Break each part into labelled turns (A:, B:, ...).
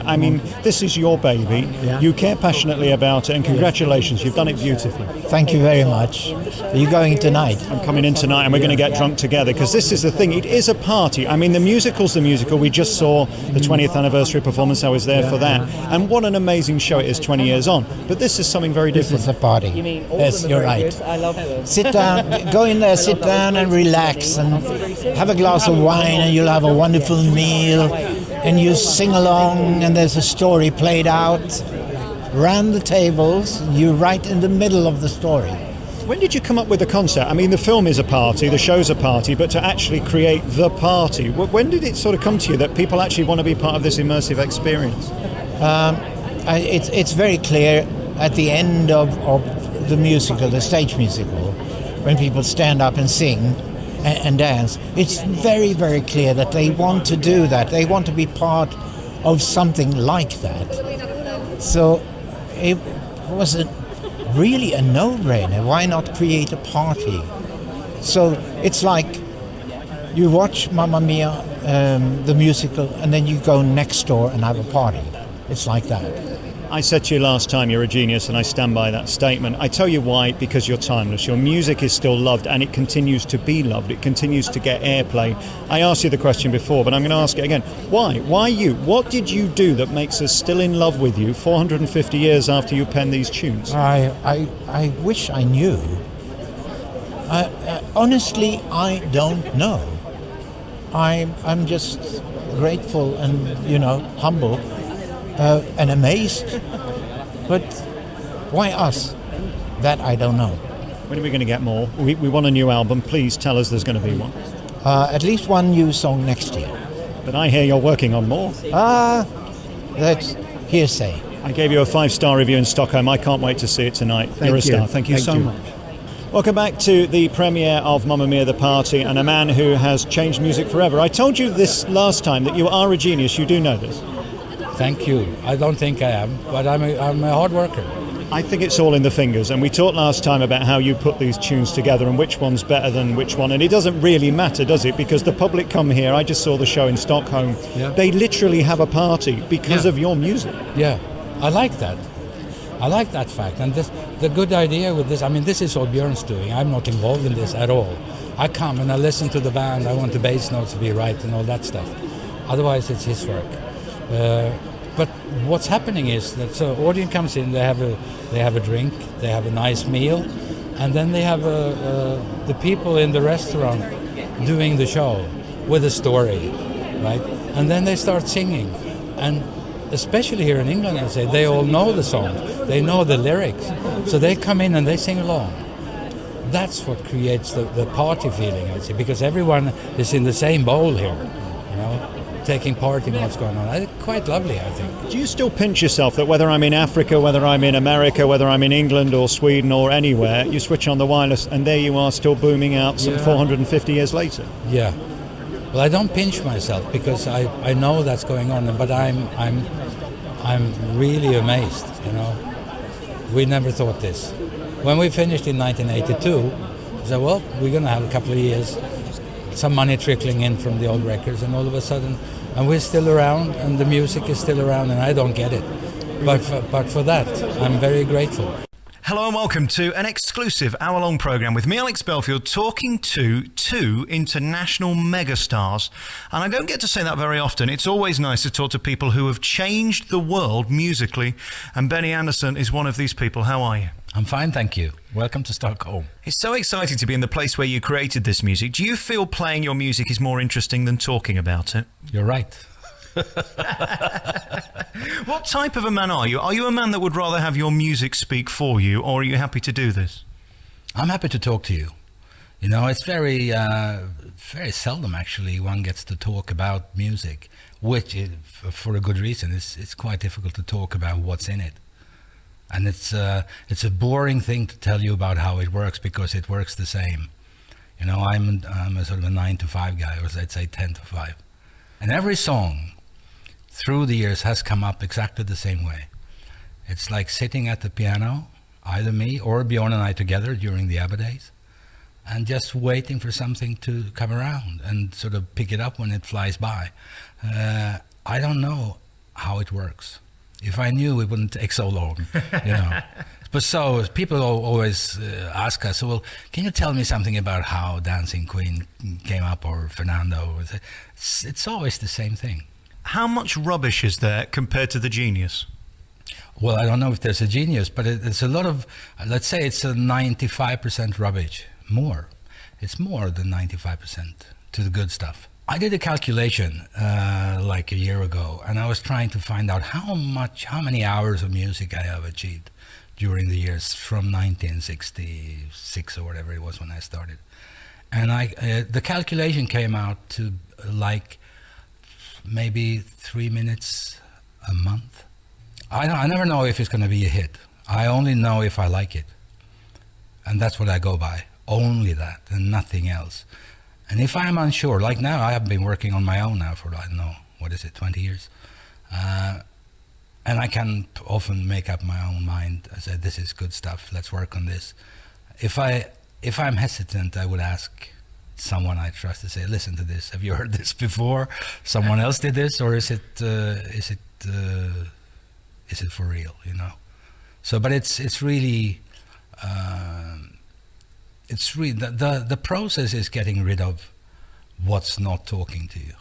A: I mean, this is your baby.
B: Yeah.
A: You care passionately about it, and congratulations, you've done it beautifully.
B: Thank you very much. Are you going tonight?
A: I'm coming in tonight and we're going to get drunk together, because this is the thing, it is a party. I mean, the musical's the musical. We just saw the 20th anniversary performance, I was there for that. And what an amazing show it is 20 years on. But this is something very different.
B: This is a party. Yes, you're right.
C: I love it.
B: Sit down, go in there, sit down and relax and have a glass of wine and you'll have a wonderful meal and you sing along and there's a story played out. Round the tables, you're right in the middle of the story.
A: When did you come up with the concept? I mean, the film is a party, the show's a party, but to actually create the party, when did it sort of come to you that people actually want to be part of this immersive experience?
B: It's very clear at the end of the musical, the stage musical, when people stand up and sing and dance, it's very, very clear that they want to do that. They want to be part of something like that. So it was really a no-brainer. Why not create a party? So it's like you watch Mamma Mia, the musical, and then you go next door and have a party. It's like that.
A: I said to you last time you're a genius, and I stand by that statement. I tell you why, because you're timeless. Your music is still loved and it continues to be loved. It continues to get airplay. I asked you the question before, but I'm going to ask it again. Why? Why you? What did you do that makes us still in love with you 450 years after you penned these tunes?
B: I wish I knew. Honestly, I don't know. I'm just grateful and, humble. And amazed, but why us? That I don't know.
A: When are we going to get more? We want a new album. Please tell us there's going to be one.
B: At least one new song next year.
A: But I hear you're working on more.
B: That's hearsay.
A: I gave you a 5-star review in Stockholm. I can't wait to see it tonight. You're a star. Thank you so much. Welcome back to the premiere of Mamma Mia the Party, and a man who has changed music forever. I told you this last time that you are a genius. You do know this.
D: Thank you. I don't think I am, but I'm a hard worker.
A: I think it's all in the fingers, and we talked last time about how you put these tunes together and which one's better than which one, and it doesn't really matter, does it? Because the public come here. I just saw the show in Stockholm.
D: Yeah.
A: They literally have a party because of your music.
D: Yeah, I like that. I like that fact, and the good idea with this, I mean, this is all Björn's doing. I'm not involved in this at all. I come and I listen to the band. I want the bass notes to be right and all that stuff. Otherwise, it's his work. But what's happening is that so audience comes in, they have a drink, they have a nice meal, and then they have the people in the restaurant doing the show with a story, right? And then they start singing, and especially here in England, I say they all know the song, they know the lyrics, so they come in and they sing along. That's what creates the party feeling, I say, because everyone is in the same bowl here, taking part in what's going on. Quite lovely, I think.
A: Do you still pinch yourself that whether I'm in Africa, whether I'm in America, whether I'm in England or Sweden or anywhere, you switch on the wireless and there you are still booming out some 450 years later?
D: Yeah. Well, I don't pinch myself because I know that's going on, but I'm really amazed, We never thought this. When we finished in 1982, we said, well, we're going to have a couple of years, some money trickling in from the old records, and all of a sudden, and we're still around, and the music is still around, and I don't get it. But for that, I'm very grateful.
A: Hello and welcome to an exclusive hour-long programme with me, Alex Belfield, talking to two international megastars. And I don't get to say that very often. It's always nice to talk to people who have changed the world musically. And Benny Andersson is one of these people. How are you?
D: I'm fine, thank you. Welcome to Stockholm.
A: It's so exciting to be in the place where you created this music. Do you feel playing your music is more interesting than talking about it?
D: You're right.
A: What type of a man are you? Are you a man that would rather have your music speak for you, or are you happy to do this?
D: I'm happy to talk to you. It's very seldom actually one gets to talk about music, which is, for a good reason. It's quite difficult to talk about what's in it. And it's a boring thing to tell you about how it works because it works the same. I'm a sort of a 9 to 5 guy, or I'd say 10 to 5. And every song through the years has come up exactly the same way. It's like sitting at the piano, either me or Björn and I together during the ABBA days, and just waiting for something to come around and sort of pick it up when it flies by. I don't know how it works. If I knew, it wouldn't take so long, you know. But so people always ask us, well, can you tell me something about how Dancing Queen came up, or Fernando? It's always the same thing.
A: How much rubbish is there compared to the genius?
D: Well, I don't know if there's a genius, but it's a lot of, let's say it's a 95% rubbish. More. It's more than 95% to the good stuff. I did a calculation like a year ago, and I was trying to find out how many hours of music I have achieved during the years from 1966 or whatever it was when I started. And the calculation came out to like maybe 3 minutes a month. I never know if it's going to be a hit. I only know if I like it. And that's what I go by. Only that and nothing else. And if I'm unsure, like now, I have been working on my own now for, I don't know, 20 years. And I can often make up my own mind. I say, this is good stuff, let's work on this. If I'm hesitant, I would ask someone I trust to say, listen to this, have you heard this before? Someone else did this, or is it for real, you know? So, but it's really the process is getting rid of what's not talking to you.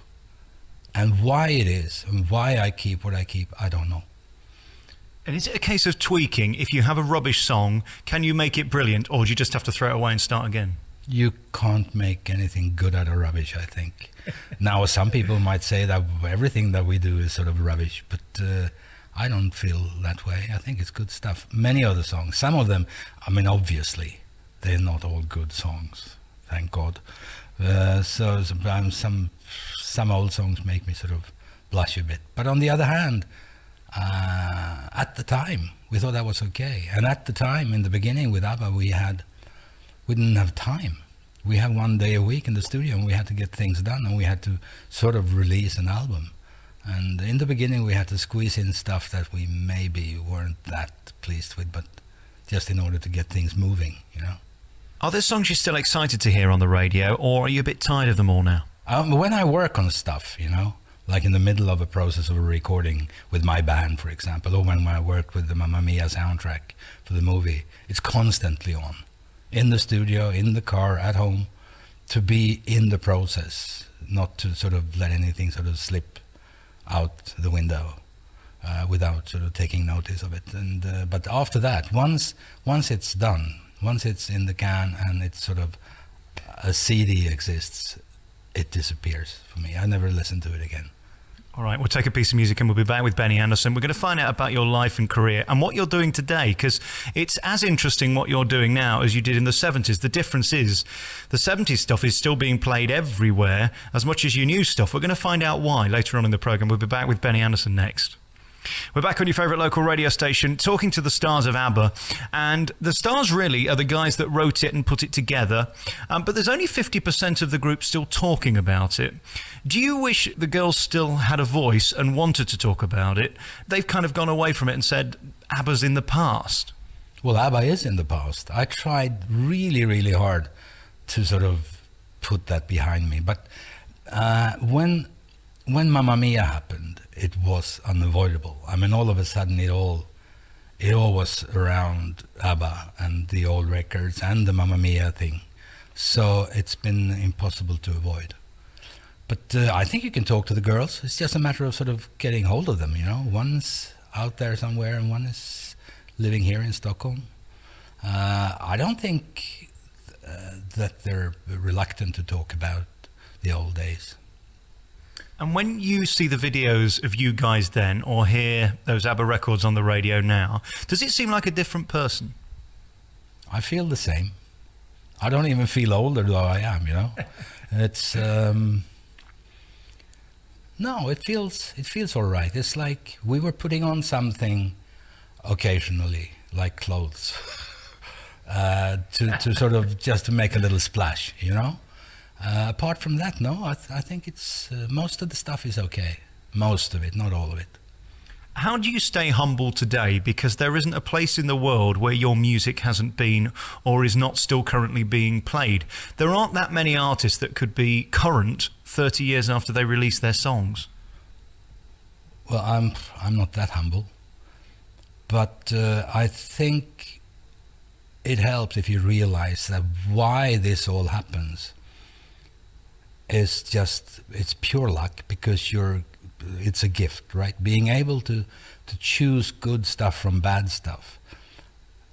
D: And why it is, and why I keep what I keep, I don't know.
A: And is it a case of tweaking? If you have a rubbish song, can you make it brilliant, or do you just have to throw it away and start again?
D: You can't make anything good out of rubbish, I think. Now, some people might say that everything that we do is sort of rubbish, but I don't feel that way. I think it's good stuff. Many of the songs, some of them, I mean, obviously, they're not all good songs, thank God. So sometimes some old songs make me sort of blush a bit. But on the other hand, at the time, we thought that was okay. And at the time, in the beginning with ABBA, we didn't have time. We had 1 day a week in the studio, and we had to get things done, and we had to sort of release an album. And in the beginning, we had to squeeze in stuff that we maybe weren't that pleased with, but just in order to get things moving, you know.
A: Are there songs you're still excited to hear on the radio, or are you a bit tired of them all now?
D: When I work on stuff, you know, like in the middle of a process of a recording with my band, for example, or when I worked with the Mamma Mia soundtrack for the movie, it's constantly on. In the studio, in the car, at home, to be in the process, not to sort of let anything sort of slip out the window without sort of taking notice of it. And but after that, once it's done, once it's in the can and it's sort of a CD exists, it disappears for me. I never listen to it again.
A: All right, we'll take a piece of music and we'll be back with Benny Andersson. We're going to find out about your life and career and what you're doing today, because it's as interesting what you're doing now as you did in the 70s. The difference is the 70s stuff is still being played everywhere as much as your new stuff. We're going to find out why later on in the programme. We'll be back with Benny Andersson next. We're back on your favourite local radio station talking to the stars of ABBA, and the stars really are the guys that wrote it and put it together, but there's only 50% of the group still talking about it. Do you wish the girls still had a voice and wanted to talk about it? They've kind of gone away from it and said ABBA's in the past.
D: Well, ABBA is in the past. I tried really, really hard to sort of put that behind me, but when Mamma Mia happened, it was unavoidable. I mean, all of a sudden, it all was around ABBA and the old records and the Mamma Mia thing. So it's been impossible to avoid. But I think you can talk to the girls. It's just a matter of sort of getting hold of them, you know. One's out there somewhere and one is living here in Stockholm. I don't think that they're reluctant to talk about the old days.
A: And when you see the videos of you guys then, or hear those ABBA records on the radio now, does it seem like a different person?
D: I feel the same. I don't even feel older though I am, you know. It's no, it feels all right. It's like we were putting on something occasionally, like clothes, to sort of just to make a little splash, you know. Apart from that, no, I think it's most of the stuff is okay. Most of it, not all of it.
A: How do you stay humble today? Because there isn't a place in the world where your music hasn't been or is not still currently being played. There aren't that many artists that could be current 30 years after they release their songs.
D: Well, I'm not that humble, but I think it helps if you realize that why this all happens is just, it's pure luck, because it's a gift, right? Being able to choose good stuff from bad stuff,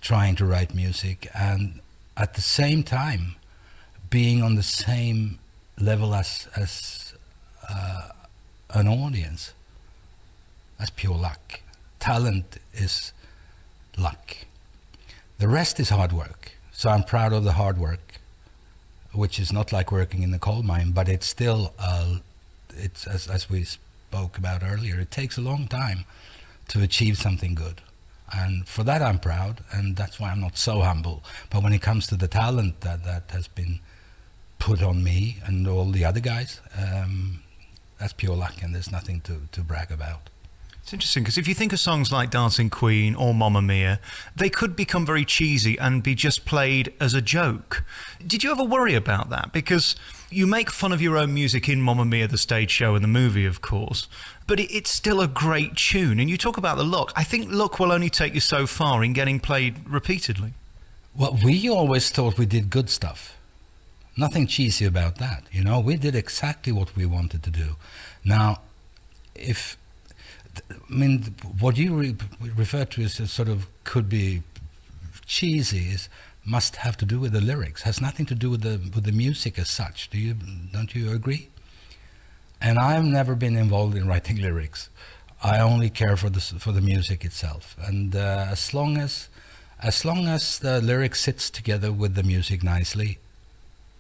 D: trying to write music, and at the same time being on the same level as an audience. That's pure luck. Talent is luck. The rest is hard work. So I'm proud of the hard work, which is not like working in the coal mine, but it's still, it's as we spoke about earlier, it takes a long time to achieve something good. And for that I'm proud, and that's why I'm not so humble. But when it comes to the talent that has been put on me and all the other guys, that's pure luck, and there's nothing to brag about.
A: It's interesting, because if you think of songs like Dancing Queen or Mamma Mia, they could become very cheesy and be just played as a joke. Did you ever worry about that? Because you make fun of your own music in Mamma Mia, the stage show, and the movie, of course, but it's still a great tune. And you talk about the look. I think luck will only take you so far in getting played repeatedly.
D: Well, we always thought we did good stuff. Nothing cheesy about that. You know, we did exactly what we wanted to do. Now, what you refer to as a sort of could be cheesy must have to do with the lyrics. Has nothing to do with the music as such. Don't you agree? And I've never been involved in writing lyrics. I only care for the music itself. And as long as the lyric sits together with the music nicely,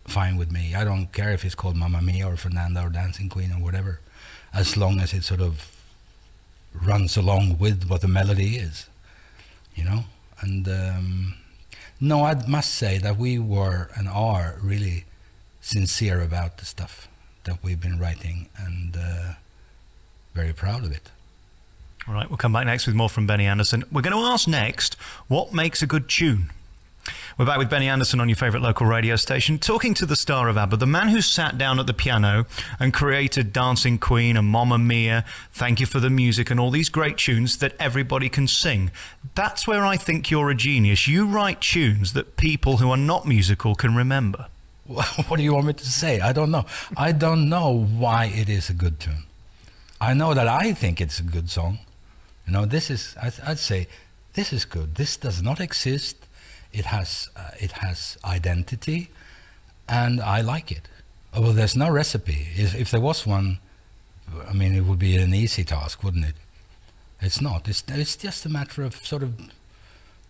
D: fine with me. I don't care if it's called Mamma Mia or Fernanda or Dancing Queen or whatever, as long as it sort of runs along with what the melody is, you know. And no, I must say that we were and are really sincere about the stuff that we've been writing, and very proud of it.
A: All right, we'll come back next with more from Benny Andersson. We're going to ask next, what makes a good tune? We're back with Benny Andersson on your favourite local radio station, talking to the star of ABBA, the man who sat down at the piano and created Dancing Queen and Mamma Mia, Thank You for the Music, and all these great tunes that everybody can sing. That's where I think you're a genius. You write tunes that people who are not musical can remember.
D: What do you want me to say? I don't know. I don't know why it is a good tune. I know that I think it's a good song. You know, I'd say, this is good. This does not exist. It has identity, and I like it. Well, there's no recipe. If there was one, I mean, it would be an easy task, wouldn't it? It's not. It's just a matter of sort of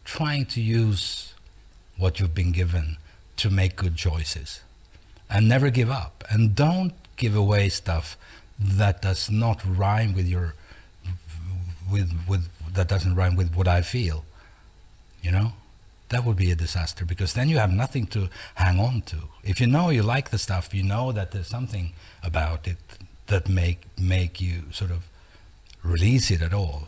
D: trying to use what you've been given to make good choices, and never give up. And don't give away stuff that does not rhyme with that doesn't rhyme with what I feel. You know. That would be a disaster, because then you have nothing to hang on to. If you know you like the stuff, you know that there's something about it that make you sort of release it at all.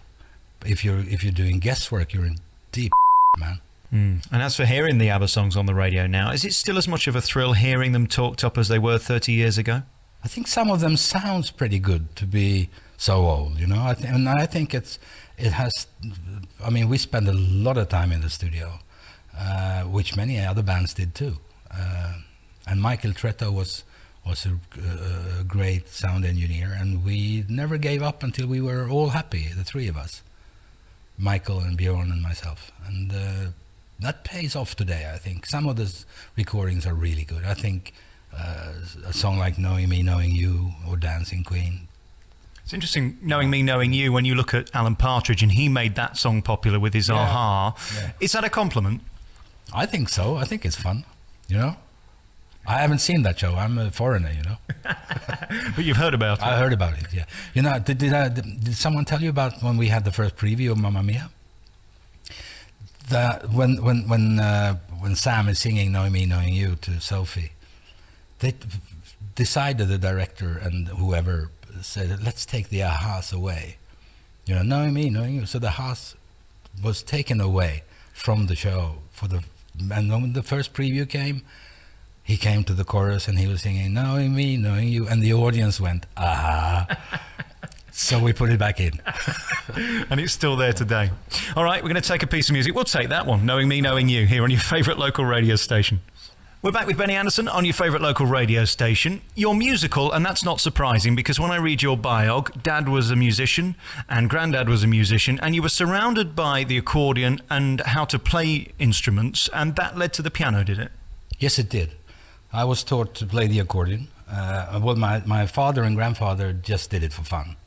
D: If you're doing guesswork, you're in deep, man.
A: And as for hearing the ABBA songs on the radio now, is it still as much of a thrill hearing them talked up as they were 30 years ago?
D: I think some of them sounds pretty good to be so old, you know. I think it has. I mean, we spend a lot of time in the studio. Which many other bands did too, and Michael Tretto was a great sound engineer, and we never gave up until we were all happy, the three of us, Michael and Bjorn and myself, and that pays off today. I think some of the recordings are really good. I think a song like Knowing Me, Knowing You, or Dancing Queen.
A: It's interesting, Knowing Me, Knowing You, when you look at Alan Partridge, and he made that song popular with his Aha. Yeah. Is that a compliment?
D: I think so. I think it's fun, you know. I haven't seen that show. I'm a foreigner, you know.
A: But you've heard about it.
D: I heard about it, yeah. You know, did someone tell you about when we had the first preview of Mamma Mia? When Sam is singing Knowing Me, Knowing You to Sophie, they decided, the director and whoever said, let's take the ahas away. You know, Knowing Me, Knowing You. So the ahas was taken away from the show and when the first preview came, he came to the chorus and he was singing Knowing Me, Knowing You, and the audience went aha. So we put it back in.
A: And it's still there today. All right, we're going to take a piece of music. We'll take that one, Knowing Me, Knowing You, here on your favourite local radio station. We're back with Benny Andersson on your favourite local radio station. You're musical, and that's not surprising, because when I read your biog, Dad was a musician and Granddad was a musician, and you were surrounded by the accordion and how to play instruments, and that led to the piano, did it?
D: Yes, it did. I was taught to play the accordion. Well, my father and grandfather just did it for fun.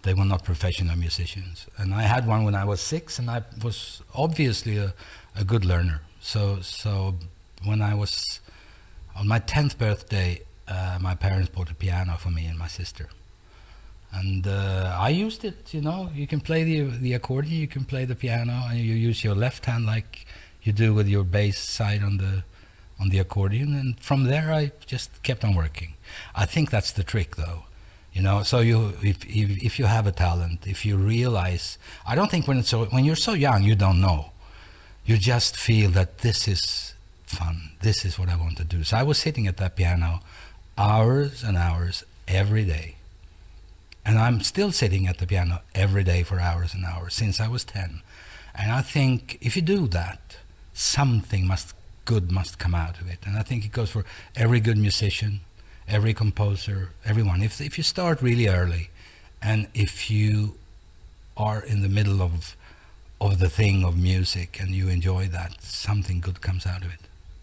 D: They were not professional musicians. And I had one when I was 6, and I was obviously a good learner. So when I was on my 10th birthday, my parents bought a piano for me and my sister. And I used it, you know. You can play the accordion, you can play the piano, and you use your left hand like you do with your bass side on the accordion. And from there, I just kept on working. I think that's the trick, though. You know, so if you have a talent, if you realize, I don't think when you're so young, you don't know. You just feel that this is fun. This is what I want to do. So I was sitting at that piano hours and hours every day. And I'm still sitting at the piano every day for hours and hours since I was 10. And I think if you do that, something good must come out of it. And I think it goes for every good musician, every composer, everyone. If you start really early, and if you are in the middle of the thing of music and you enjoy that, something good comes out of it.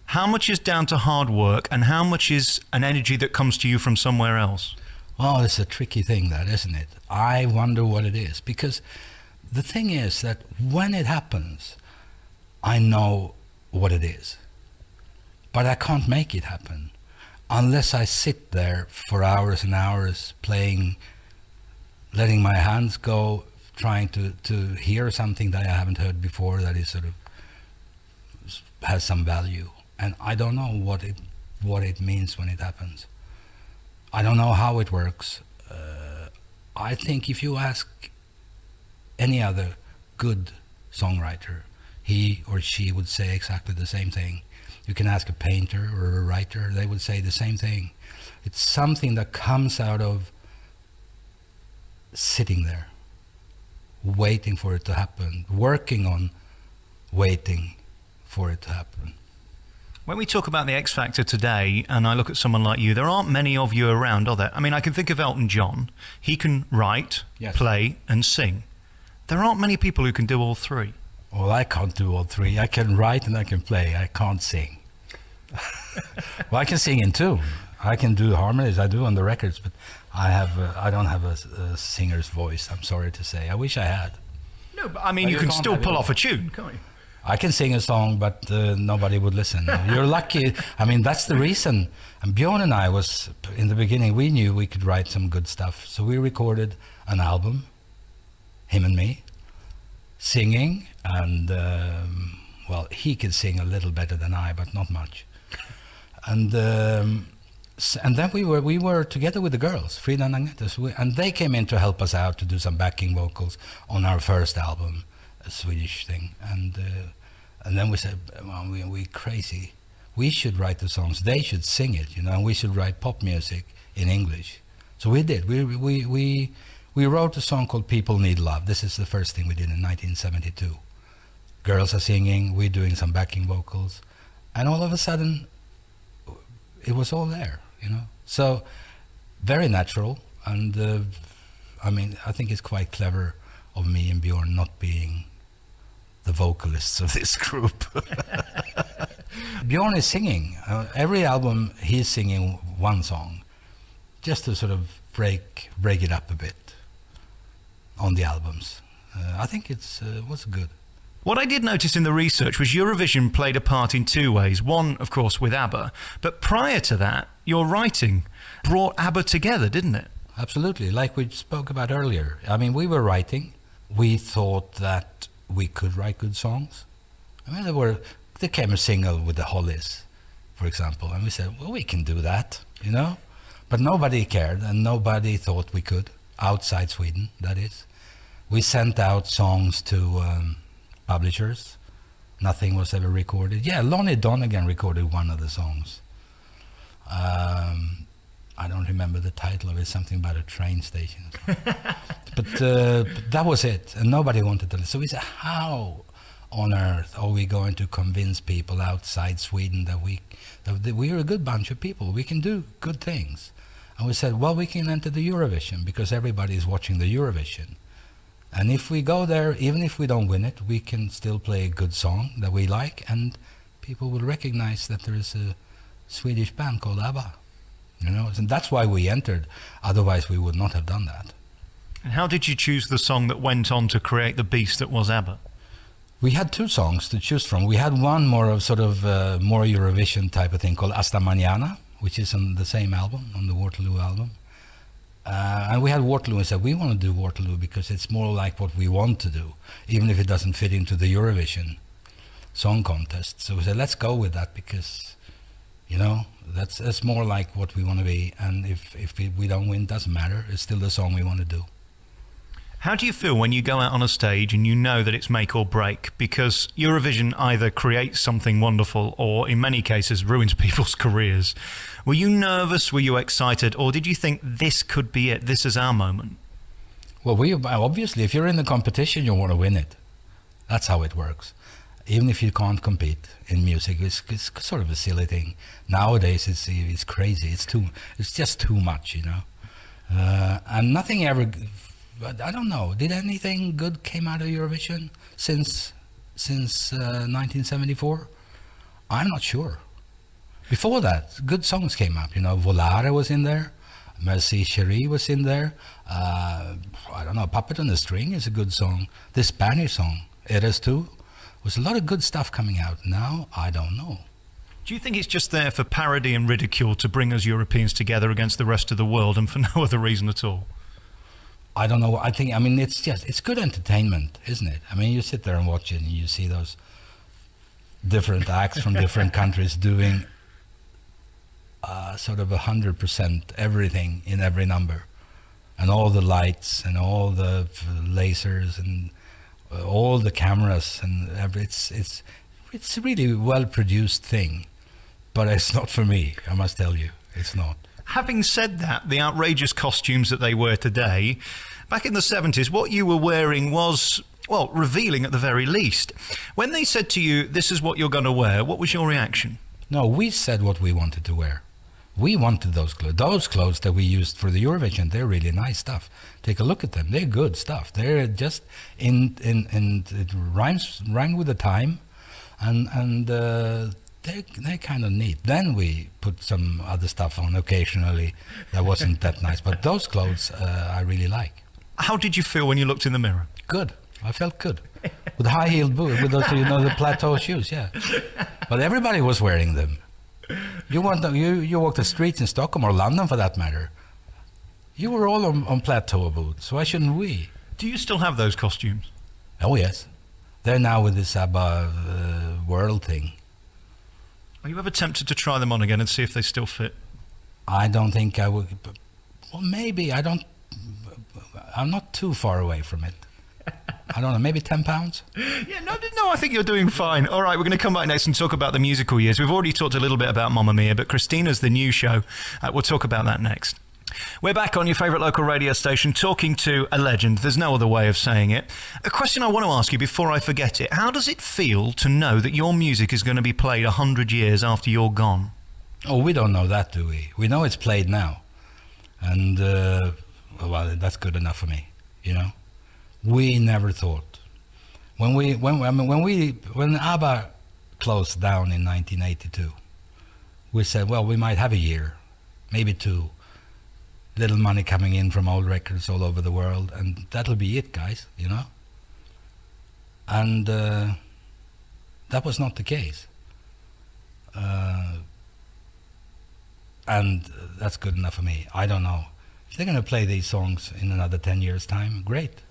A: How much is down to hard work, and how much is an energy that comes to you from somewhere else?
D: Well, it's a tricky thing, that, isn't it? I wonder what it is, because the thing is that when it happens, I know what it is, but I can't make it happen unless I sit there for hours and hours playing, letting my hands go, trying to hear something that I haven't heard before, that is sort of has some value. And I don't know what it means when it happens. I don't know how it works. I think if you ask any other good songwriter, he or she would say exactly the same thing. You can ask a painter or a writer, they would say the same thing. It's something that comes out of sitting there, waiting for it to happen, working on waiting for it to happen.
A: When we talk about the X Factor today, and I look at someone like you, there aren't many of you around, are there? I mean, I can think of Elton John. He can write,
D: yes,
A: play, and sing. There aren't many people who can do all three.
D: Well, I can't do all three. I can write and I can play. I can't sing. Well, I can sing in tune. I can do harmonies. I do on the records, but I don't have a singer's voice. I'm sorry to say. I wish I had.
A: No, but I mean, you can still pull off a tune, can't you?
D: I can sing a song, but nobody would listen. You're lucky. I mean, that's the reason. And Björn and I was, in the beginning, we knew we could write some good stuff. So we recorded an album, him and me, singing. And, well, he could sing a little better than I, but not much. And then we were together with the girls, Frida and Agneta, and they came in to help us out to do some backing vocals on our first album, a Swedish thing. And then we said, well, we crazy. We should write the songs. They should sing it, you know, and we should write pop music in English. So we did. We wrote a song called People Need Love. This is the first thing we did in 1972. Girls are singing, we're doing some backing vocals. And all of a sudden, it was all there, you know. So, very natural. And, I mean, I think it's quite clever of me and Björn not being the vocalists of this group. Björn is singing. Every album, he's singing one song, just to sort of break it up a bit on the albums. I think it was good.
A: What I did notice in the research was Eurovision played a part in two ways. One, of course, with ABBA. But prior to that, your writing brought ABBA together, didn't it?
D: Absolutely, like we spoke about earlier. I mean, we were writing. We thought that we could write good songs. I mean, there came a single with the Hollies, for example, and we said, well, we can do that, you know? But nobody cared, and nobody thought we could, outside Sweden, that is. We sent out songs to publishers. Nothing was ever recorded. Yeah, Lonnie Donegan recorded one of the songs. I don't remember the title of it, something about a train station. but that was it, and nobody wanted to listen. So we said, how on earth are we going to convince people outside Sweden that we're a good bunch of people, we can do good things? And we said, well, we can enter the Eurovision because everybody is watching the Eurovision. And if we go there, even if we don't win it, we can still play a good song that we like, and people will recognize that there is a Swedish band called ABBA. You know, and that's why we entered. Otherwise, we would not have done that.
A: And how did you choose the song that went on to create the beast that was ABBA?
D: We had two songs to choose from. We had one more of sort of more Eurovision type of thing called Hasta Mañana, which is on the same album, on the Waterloo album. And we had Waterloo and said, we want to do Waterloo because it's more like what we want to do, even if it doesn't fit into the Eurovision Song Contest. So we said, let's go with that because, you know, that's more like what we want to be. And if we don't win, it doesn't matter. It's still the song we want to do.
A: How do you feel when you go out on a stage and you know that it's make or break? Because Eurovision either creates something wonderful or, in many cases, ruins people's careers. Were you nervous? Were you excited? Or did you think this could be it? This is our moment?
D: Well, obviously, if you're in the competition, you want to win it. That's how it works. Even if you can't compete in music, it's sort of a silly thing. Nowadays, it's crazy. It's just too much, you know. And nothing ever... But I don't know. Did anything good came out of Eurovision since 1974? I'm not sure. Before that, good songs came up. You know, Volare was in there. Merci Chérie was in there. I don't know. Puppet on the String is a good song. The Spanish song, Eres Tú, was a lot of good stuff coming out. Now, I don't know.
A: Do you think it's just there for parody and ridicule to bring us Europeans together against the rest of the world and for no other reason at all?
D: I don't know. I mean, it's good entertainment, isn't it? I mean, you sit there and watch it and you see those different acts from different countries doing sort of 100% everything in every number. And all the lights and all the lasers and all the cameras and it's a really well-produced thing. But it's not for me, I must tell you. It's not.
A: Having said that, the outrageous costumes that they wear today, back in the 70s, what you were wearing was, well, revealing at the very least. When they said to you, this is what you're going to wear, what was your reaction?
D: No, we said what we wanted to wear. We wanted those clothes. Those clothes that we used for the Eurovision, they're really nice stuff. Take a look at them. They're good stuff. They're just it rhymes with the time, and they're kind of neat. Then we put some other stuff on occasionally that wasn't that nice. But those clothes I really like.
A: How did you feel when you looked in the mirror?
D: Good. I felt good. With high-heeled boots, with those, you know, the plateau shoes, yeah. But everybody was wearing them. You walk the streets in Stockholm or London for that matter. You were all on plateau boots. Why shouldn't we?
A: Do you still have those costumes?
D: Oh, yes. They're now with this ABBA world thing.
A: Are you ever tempted to try them on again and see if they still fit?
D: I don't think I would. Well, maybe. I'm not too far away from it. I don't know, maybe 10 pounds?
A: Yeah, no, I think you're doing fine. All right, we're going to come back next and talk about the musical years. We've already talked a little bit about Mamma Mia, but Christina's the new show. We'll talk about that next. We're back on your favourite local radio station talking to a legend. There's no other way of saying it. A question I want to ask you before I forget it. How does it feel to know that your music is going to be played 100 years after you're gone?
D: Oh, we don't know that, do we? We know it's played now. And, well, that's good enough for me, you know? We never thought. When ABBA closed down in 1982, we said, well, we might have a year, maybe two. Little money coming in from old records all over the world, and that'll be it, guys, you know? And that was not the case. And that's good enough for me. I don't know. If they're going to play these songs in another 10 years' time, great.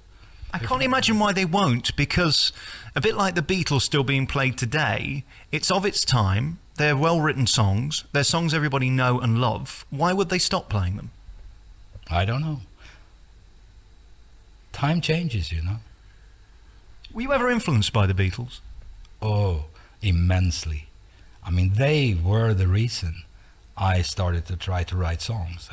A: I can't imagine why they won't, because a bit like the Beatles still being played today, it's of its time, they're well-written songs, they're songs everybody know and love. Why would they stop playing them?
D: I don't know. Time changes, you know.
A: Were you ever influenced by the Beatles?
D: Oh, immensely. I mean, they were the reason I started to try to write songs.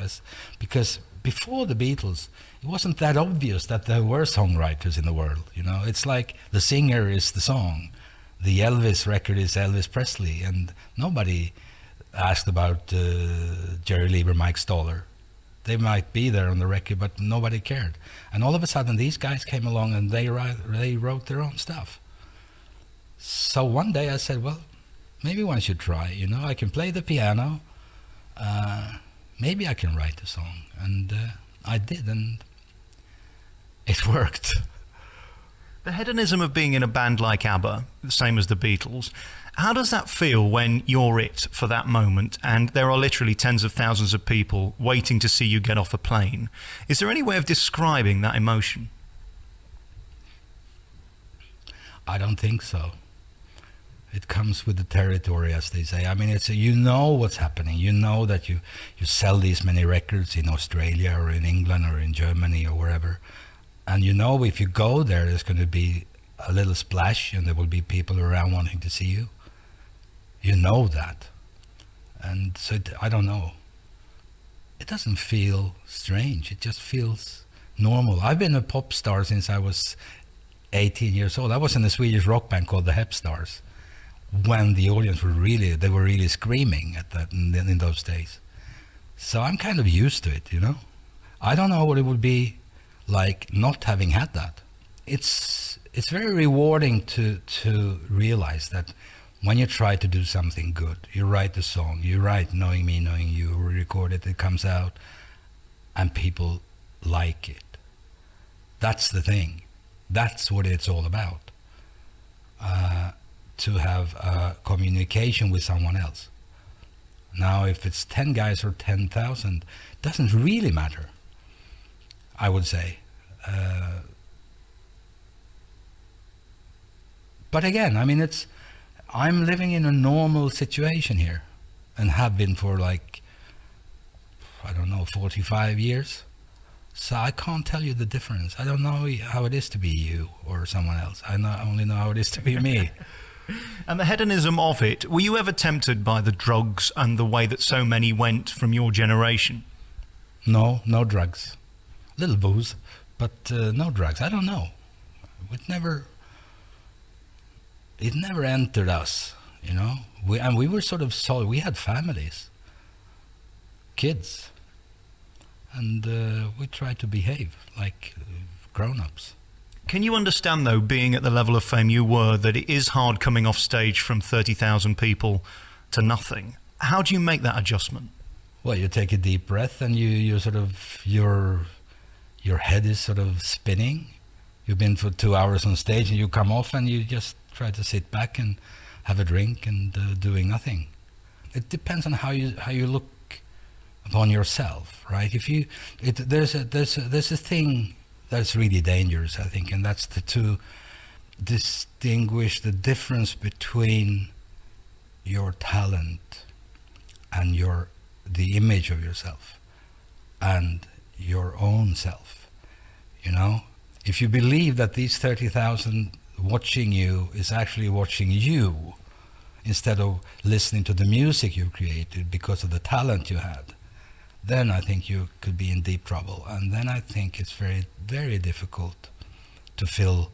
D: Because before the Beatles, it wasn't that obvious that there were songwriters in the world. You know, it's like the singer is the song, the Elvis record is Elvis Presley, and nobody asked about Jerry Lieber, Mike Stoller. They might be there on the record, but nobody cared. And all of a sudden, these guys came along and they wrote their own stuff. So one day I said, well, maybe one should try. You know, I can play the piano. Maybe I can write a song. And I did, and it worked.
A: The hedonism of being in a band like ABBA, the same as the Beatles, how does that feel when you're it for that moment and there are literally tens of thousands of people waiting to see you get off a plane? Is there any way of describing that emotion?
D: I don't think so. It comes with the territory, as they say. I mean, you know what's happening. You know that you sell these many records in Australia or in England or in Germany or wherever. And you know if you go there, there's going to be a little splash and there will be people around wanting to see you. You know that. And so, I don't know. It doesn't feel strange. It just feels normal. I've been a pop star since I was 18 years old. I was in a Swedish rock band called the Hep Stars, when the audience were really screaming at that in those days. So I'm kind of used to it, you know. I don't know what it would be like not having had that. It's very rewarding to realize that when you try to do something good, you write a song, you write Knowing Me, Knowing You, record it, it comes out, and people like it. That's the thing. That's what it's all about. To have a communication with someone else. Now, if it's 10 guys or 10,000, doesn't really matter, I would say. But again, I mean, I'm living in a normal situation here and have been for like, I don't know, 45 years. So I can't tell you the difference. I don't know how it is to be you or someone else. I only know how it is to be me.
A: And the hedonism of it, were you ever tempted by the drugs and the way that so many went from your generation?
D: No drugs. Little booze, but no drugs. I don't know. It never entered us, you know. We were sort of solid. We had families, kids, and we tried to behave like grown-ups.
A: Can you understand, though, being at the level of fame you were, that it is hard coming off stage from 30,000 people to nothing? How do you make that adjustment?
D: Well, you take a deep breath and you sort of, your head is sort of spinning. You've been for 2 hours on stage and you come off and you just try to sit back and have a drink and doing nothing. It depends on how you look upon yourself, right? There's a thing that's really dangerous, I think, and that's to distinguish the difference between your talent and the image of yourself and your own self. You know, if you believe that these 30,000 watching you is actually watching you instead of listening to the music you've created because of the talent you had, then I think you could be in deep trouble. And then I think it's very, very difficult to fill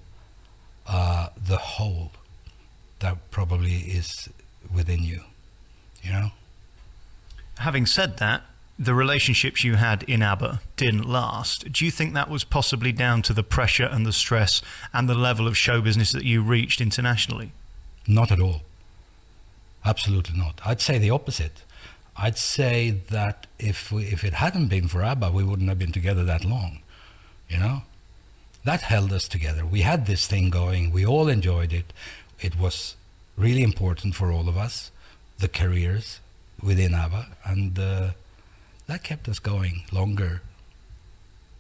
D: the hole that probably is within you, you know?
A: Having said that, the relationships you had in ABBA didn't last. Do you think that was possibly down to the pressure and the stress and the level of show business that you reached internationally?
D: Not at all. Absolutely not. I'd say the opposite. I'd say that if it hadn't been for ABBA, we wouldn't have been together that long, you know? That held us together. We had this thing going. We all enjoyed it. It was really important for all of us, the careers within ABBA, and that kept us going longer.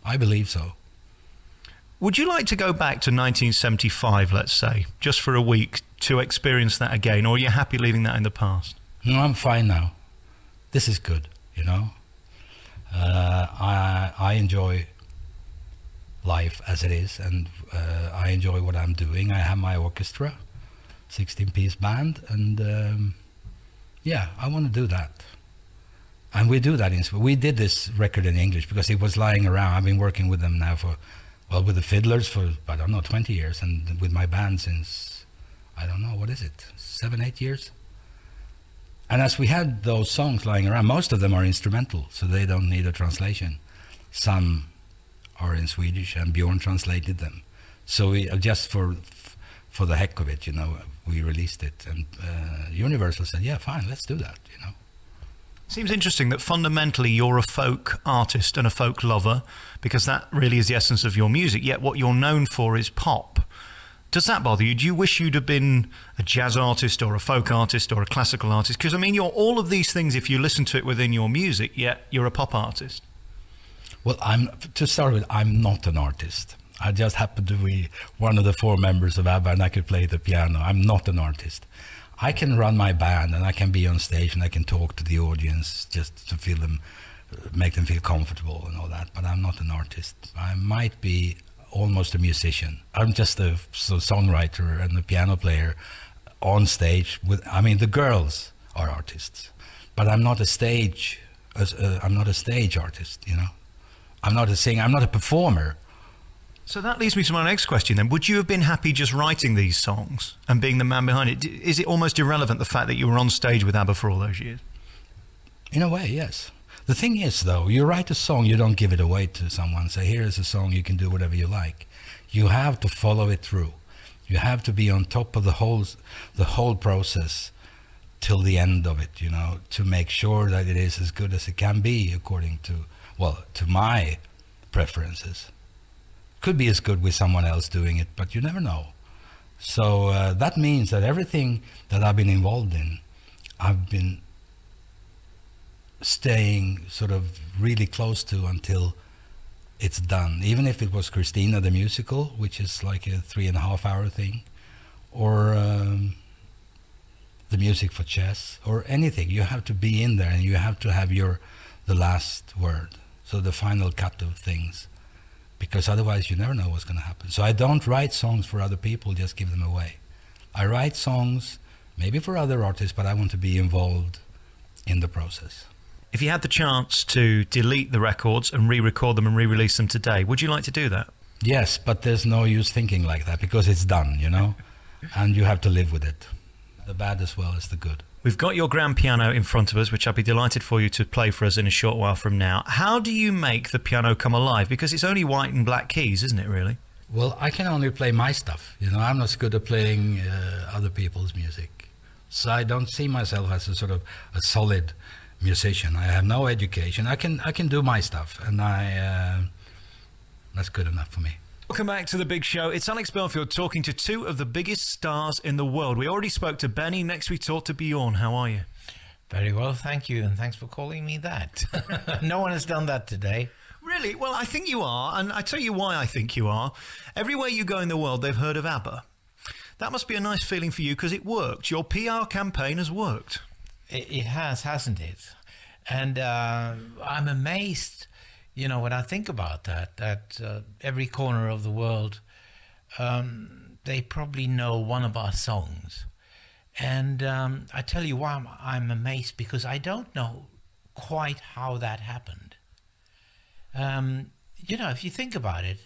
D: I believe so.
A: Would you like to go back to 1975, let's say, just for a week to experience that again, or are you happy leaving that in the past?
D: No, I'm fine now. This is good, you know. I enjoy life as it is, and I enjoy what I'm doing. I have my orchestra, 16-piece band, and yeah, I want to do that. And we do that. We did this record in English because it was lying around. I've been working with them now with the Fiddlers for, I don't know, 20 years, and with my band since, I don't know, what is it, 7, 8 years? And as we had those songs lying around, most of them are instrumental, so they don't need a translation. Some are in Swedish, and Bjorn translated them. So we just for the heck of it, we released it, and Universal said, yeah, fine, let's do that,
A: Seems interesting that fundamentally you're a folk artist and a folk lover, because that really is the essence of your music, yet what you're known for is pop. Does that bother you? Do you wish you'd have been a jazz artist or a folk artist or a classical artist? Because, I mean, you're all of these things if you listen to it within your music, yet you're a pop artist.
D: Well, to start with, I'm not an artist. I just happen to be one of the 4 members of ABBA, and I could play the piano. I'm not an artist. I can run my band, and I can be on stage, and I can talk to the audience just to make them feel comfortable and all that, but I'm not an artist. I might be almost a musician. I'm just a songwriter and a piano player on stage the girls are artists, but I'm not a stage artist, I'm not a singer, I'm not a performer.
A: So that leads me to my next question then. Would you have been happy just writing these songs and being the man behind it? Is it almost irrelevant, the fact that you were on stage with ABBA for all those years?
D: In a way, yes. The thing is, though, you write a song, you don't give it away to someone, say, here is a song, you can do whatever you like. You have to follow it through. You have to be on top of the whole process till the end of it, to make sure that it is as good as it can be according to my preferences. Could be as good with someone else doing it, but you never know. So that means that everything that I've been involved in, I've been staying sort of really close to until it's done. Even if it was Christina the musical, which is like a 3.5-hour thing, or the music for chess, or anything, you have to be in there and you have to have the last word, so the final cut of things, because otherwise you never know what's going to happen. So I don't write songs for other people, just give them away. I write songs maybe for other artists, but I want to be involved in the process.
A: If you had the chance to delete the records and re-record them and re-release them today, would you like to do that?
D: Yes, but there's no use thinking like that because it's done, and you have to live with it, the bad as well as the good.
A: We've got your grand piano in front of us, which I'd be delighted for you to play for us in a short while from now. How do you make the piano come alive? Because it's only white and black keys, isn't it, really?
D: Well, I can only play my stuff. I'm not good at playing other people's music. So I don't see myself as a sort of a solid musician. I have no education. I can do my stuff, and that's good enough for me.
A: Welcome back to The Big Show. It's Alex Belfield talking to 2 of the biggest stars in the world. We already spoke to Benny. Next we talk to Bjorn. How are you?
B: Very well, thank you, and thanks for calling me that. No one has done that today.
A: Really? Well, I think you are, and I tell you why I think you are. Everywhere you go in the world, they've heard of ABBA. That must be a nice feeling for you because it worked. Your PR campaign has worked.
B: It has, hasn't it? And I'm amazed, when I think about that every corner of the world, they probably know one of our songs. And I tell you why I'm amazed, because I don't know quite how that happened. If you think about it,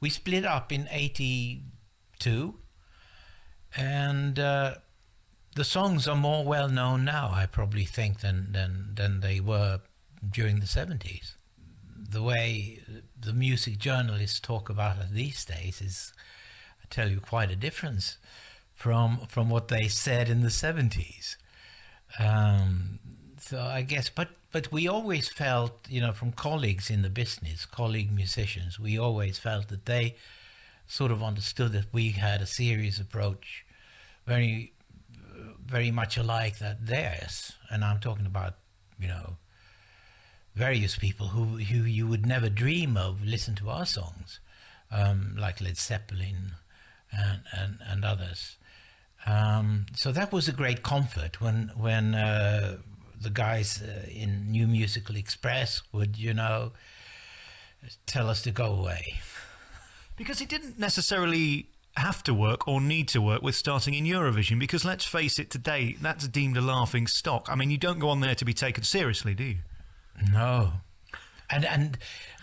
B: we split up in 1982, and the songs are more well known now, I probably think, than they were during the 70s. The way the music journalists talk about it these days is, I tell you, quite a difference from what they said in the 70s. So I guess, but we always felt, from colleagues in the business, colleague musicians, we always felt that they sort of understood that we had a serious approach, very, very much alike that theirs. And I'm talking about, various people who you would never dream of listen to our songs, like Led Zeppelin and others. So that was a great comfort when the guys in New Musical Express would, tell us to go away.
A: Because it didn't necessarily have to work or need to work with starting in Eurovision, because let's face it, today that's deemed a laughing stock. I mean, you don't go on there to be taken seriously, do you?
B: No, and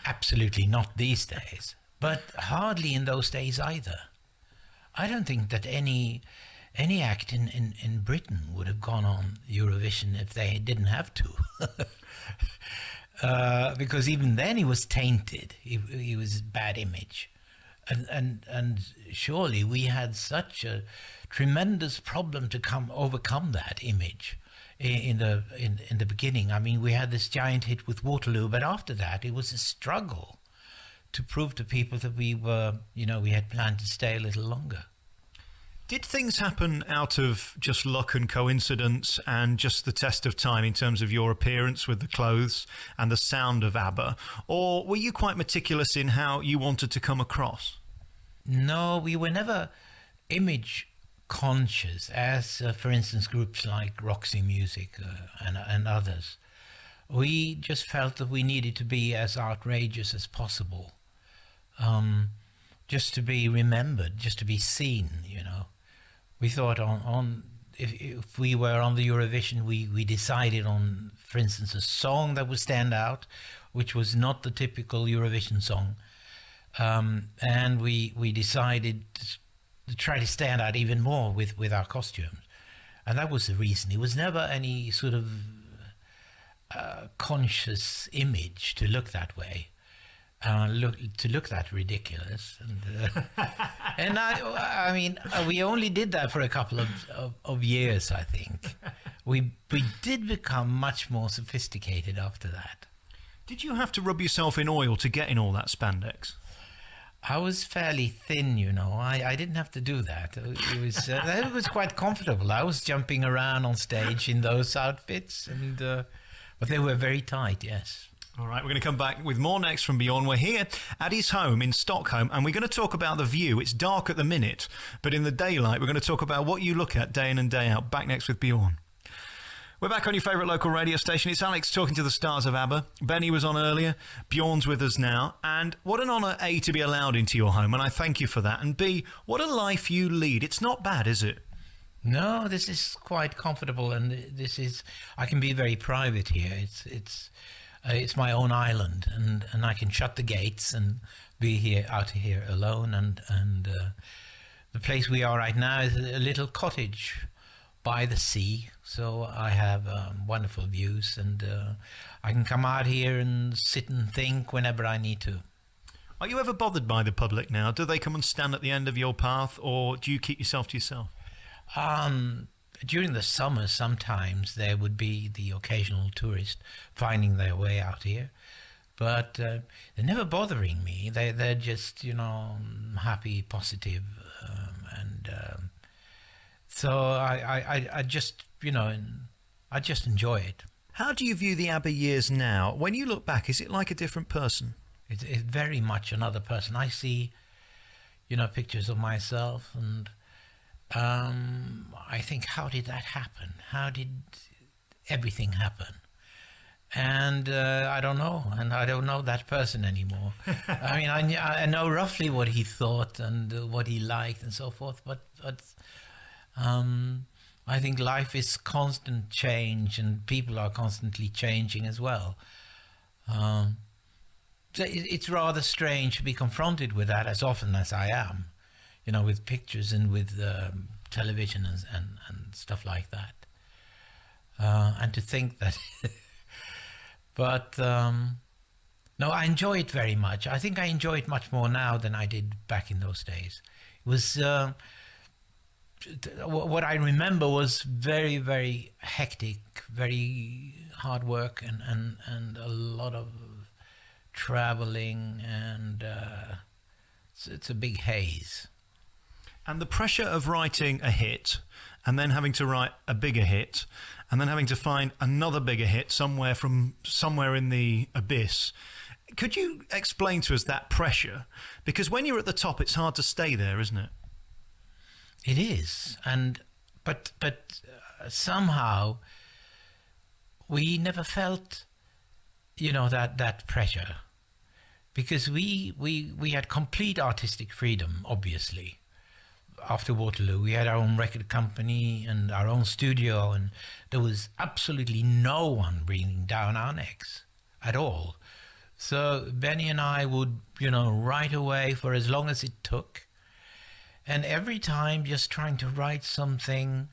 B: absolutely not these days. But hardly in those days either. I don't think that any act in Britain would have gone on Eurovision if they didn't have to. Because even then he was tainted. He was a bad image. And surely we had such a tremendous problem to overcome that image in the beginning. I mean, we had this giant hit with Waterloo, but after that it was a struggle to prove to people that we had planned to stay a little longer.
A: Did things happen out of just luck and coincidence and just the test of time in terms of your appearance with the clothes and the sound of ABBA? Or were you quite meticulous in how you wanted to come across?
B: No, we were never image conscious, as for instance groups like Roxy Music and others. We just felt that we needed to be as outrageous as possible, just to be remembered, just to be seen, you know. We thought if we were on the Eurovision, we decided on, for instance, a song that would stand out, which was not the typical Eurovision song, and we decided to try to stand out even more with our costumes, and that was the reason. It was never any sort of conscious image to look that way. Look that ridiculous, and I mean, we only did that for a couple of years. I think we did become much more sophisticated after that.
A: Did you have to rub yourself in oil to get in all that spandex?
B: I was fairly thin, you know. I didn't have to do that. It was quite comfortable. I was jumping around on stage in those outfits, but they were very tight. Yes.
A: All right, we're going to come back with more next from Bjorn. We're here at his home in Stockholm, and we're going to talk about the view. It's dark at the minute, but in the daylight, we're going to talk about what you look at day in and day out. Back next with Bjorn. We're back on your favourite local radio station. It's Alex talking to the stars of ABBA. Benny was on earlier. Bjorn's with us now. And what an honour, A, to be allowed into your home, and I thank you for that. And B, what a life you lead. It's not bad, is it?
B: No, this is quite comfortable, and I can be very private here. It's my own island, and I can shut the gates and be out here alone. And the place we are right now is a little cottage by the sea, so I have wonderful views, and I can come out here and sit and think whenever I need to.
A: Are you ever bothered by the public now? Do they come and stand at the end of your path, or do you keep yourself to yourself?
B: During the summer, sometimes there would be the occasional tourist finding their way out here, but they're never bothering me. They're just, happy, positive, and so I just, I just enjoy it.
A: How do you view the ABBA years now? When you look back, is it like a different person?
B: It's very much another person. I see, pictures of myself, and I think, how did that happen? How did everything happen? And I don't know, and I don't know that person anymore. I mean, I know roughly what he thought and what he liked and so forth, but I think life is constant change, and people are constantly changing as well. So it's rather strange to be confronted with that as often as I am. With pictures and with television and stuff like that. And to think that... But, no, I enjoy it very much. I think I enjoy it much more now than I did back in those days. It was... what I remember was very, very hectic, very hard work, and a lot of traveling, and it's a big haze.
A: And the pressure of writing a hit, and then having to write a bigger hit, and then having to find another bigger hit somewhere in the abyss. Could you explain to us that pressure? Because when you're at the top, it's hard to stay there, isn't it?
B: It is, but somehow we never felt, that pressure, because we had complete artistic freedom, obviously. After Waterloo, we had our own record company and our own studio, and there was absolutely no one breathing down our necks. at all. So Benny and I would, write away for as long as it took. And every time just trying to write something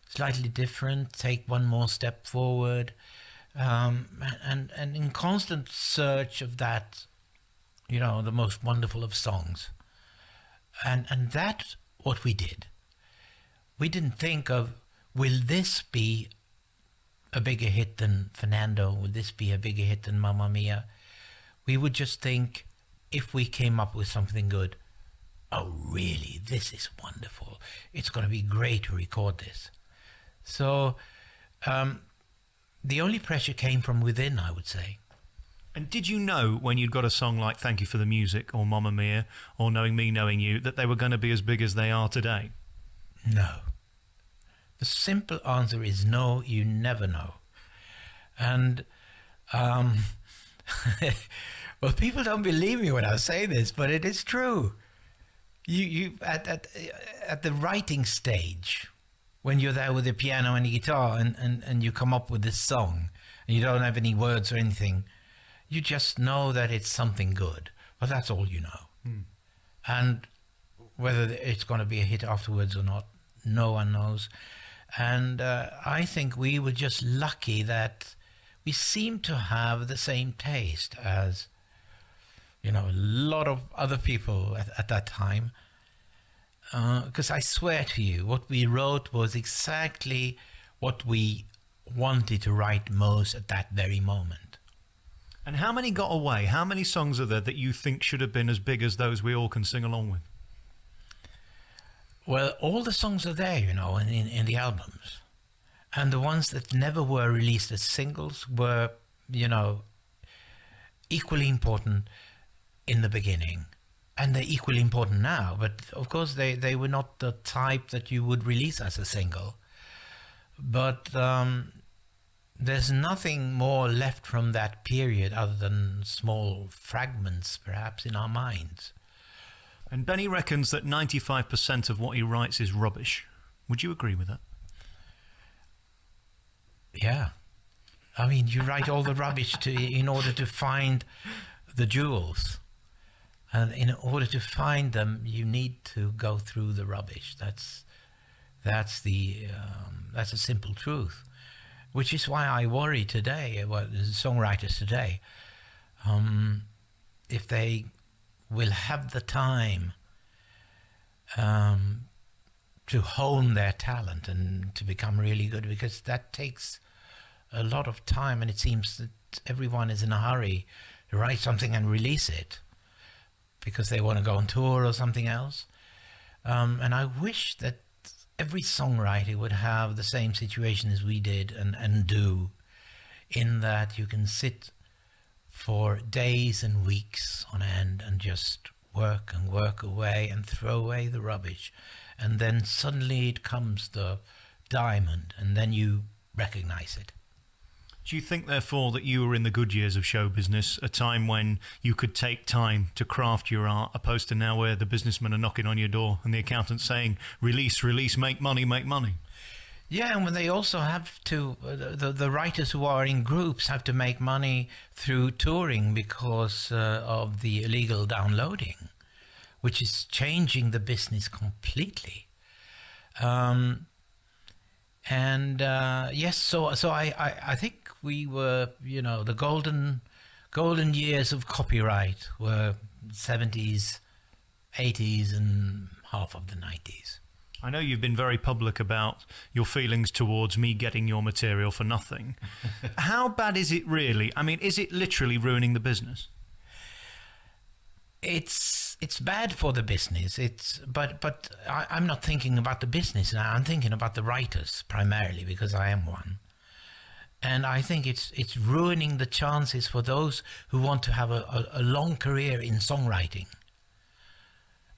B: slightly different, take one more step forward, and in constant search of that, the most wonderful of songs. And that's what we did. We didn't think of, will this be a bigger hit than Fernando? Will this be a bigger hit than Mamma Mia? We would just think, if we came up with something good, oh really, this is wonderful. It's going to be great to record this. So the only pressure came from within, I would say.
A: And did you know when you'd got a song like Thank You for the Music or Mamma Mia or Knowing Me, Knowing You that they were going to be as big as they are today?
B: No. The simple answer is no, you never know. And well, people don't believe me when I say this, but it is true. You at the writing stage, when you're there with the piano and the guitar and you come up with this song and you don't have any words or anything, you just know that it's something good. But that's all you know. And whether it's going to be a hit afterwards or not, no one knows. And I think we were just lucky that we seemed to have the same taste as, a lot of other people at that time. Because I swear to you, what we wrote was exactly what we wanted to write most at that very moment.
A: And how many got away? How many songs are there that you think should have been as big as those we all can sing along with?
B: Well, all the songs are there, in the albums. And the ones that never were released as singles were, equally important in the beginning. And they're equally important now. But, of course, they were not the type that you would release as a single. But there's nothing more left from that period other than small fragments, perhaps, in our minds.
A: And Benny reckons that 95% of what he writes is rubbish. Would you agree with that?
B: Yeah. I mean, you write all the rubbish in order to find the jewels. And in order to find them, you need to go through the rubbish. That's a simple truth. Which is why I worry today about the songwriters today. If they will have the time to hone their talent and to become really good, because that takes a lot of time, and it seems that everyone is in a hurry to write something and release it because they want to go on tour or something else. And I wish that every songwriter would have the same situation as we did and do, in that you can sit for days and weeks on end and just work and work away and throw away the rubbish, and then suddenly it comes the diamond, and then you recognize it.
A: Do you think, therefore, that you were in the good years of show business, a time when you could take time to craft your art, opposed to now where the businessmen are knocking on your door and the accountant's saying, release, release, make money, make money?
B: Yeah, and when they also have to, the writers who are in groups have to make money through touring because of the illegal downloading, which is changing the business completely. Yes, so I think we were, the golden years of copyright were 70s, 80s, and half of the 90s.
A: I know you've been very public about your feelings towards me getting your material for nothing. How bad is it really? I mean, is it literally ruining the business?
B: It's bad for the business. But I'm not thinking about the business now. I'm thinking about the writers primarily, because I am one. And I think it's ruining the chances for those who want to have a long career in songwriting.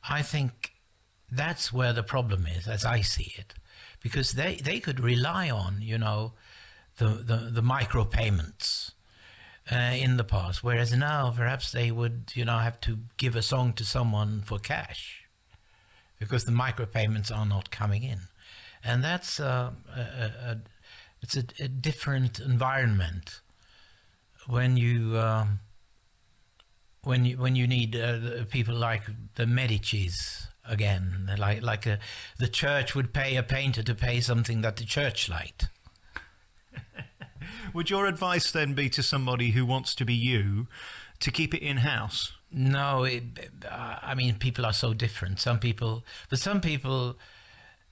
B: I think that's where the problem is, as I see it, because they could rely on, the micropayments in the past, whereas now perhaps they would, have to give a song to someone for cash because the micropayments are not coming in, and that's it's a different environment when you need people like the Medicis again, like the church would pay a painter to pay something that the church liked.
A: Would your advice then be to somebody who wants to be you to keep it in-house?
B: No, I mean, people are so different. Some people,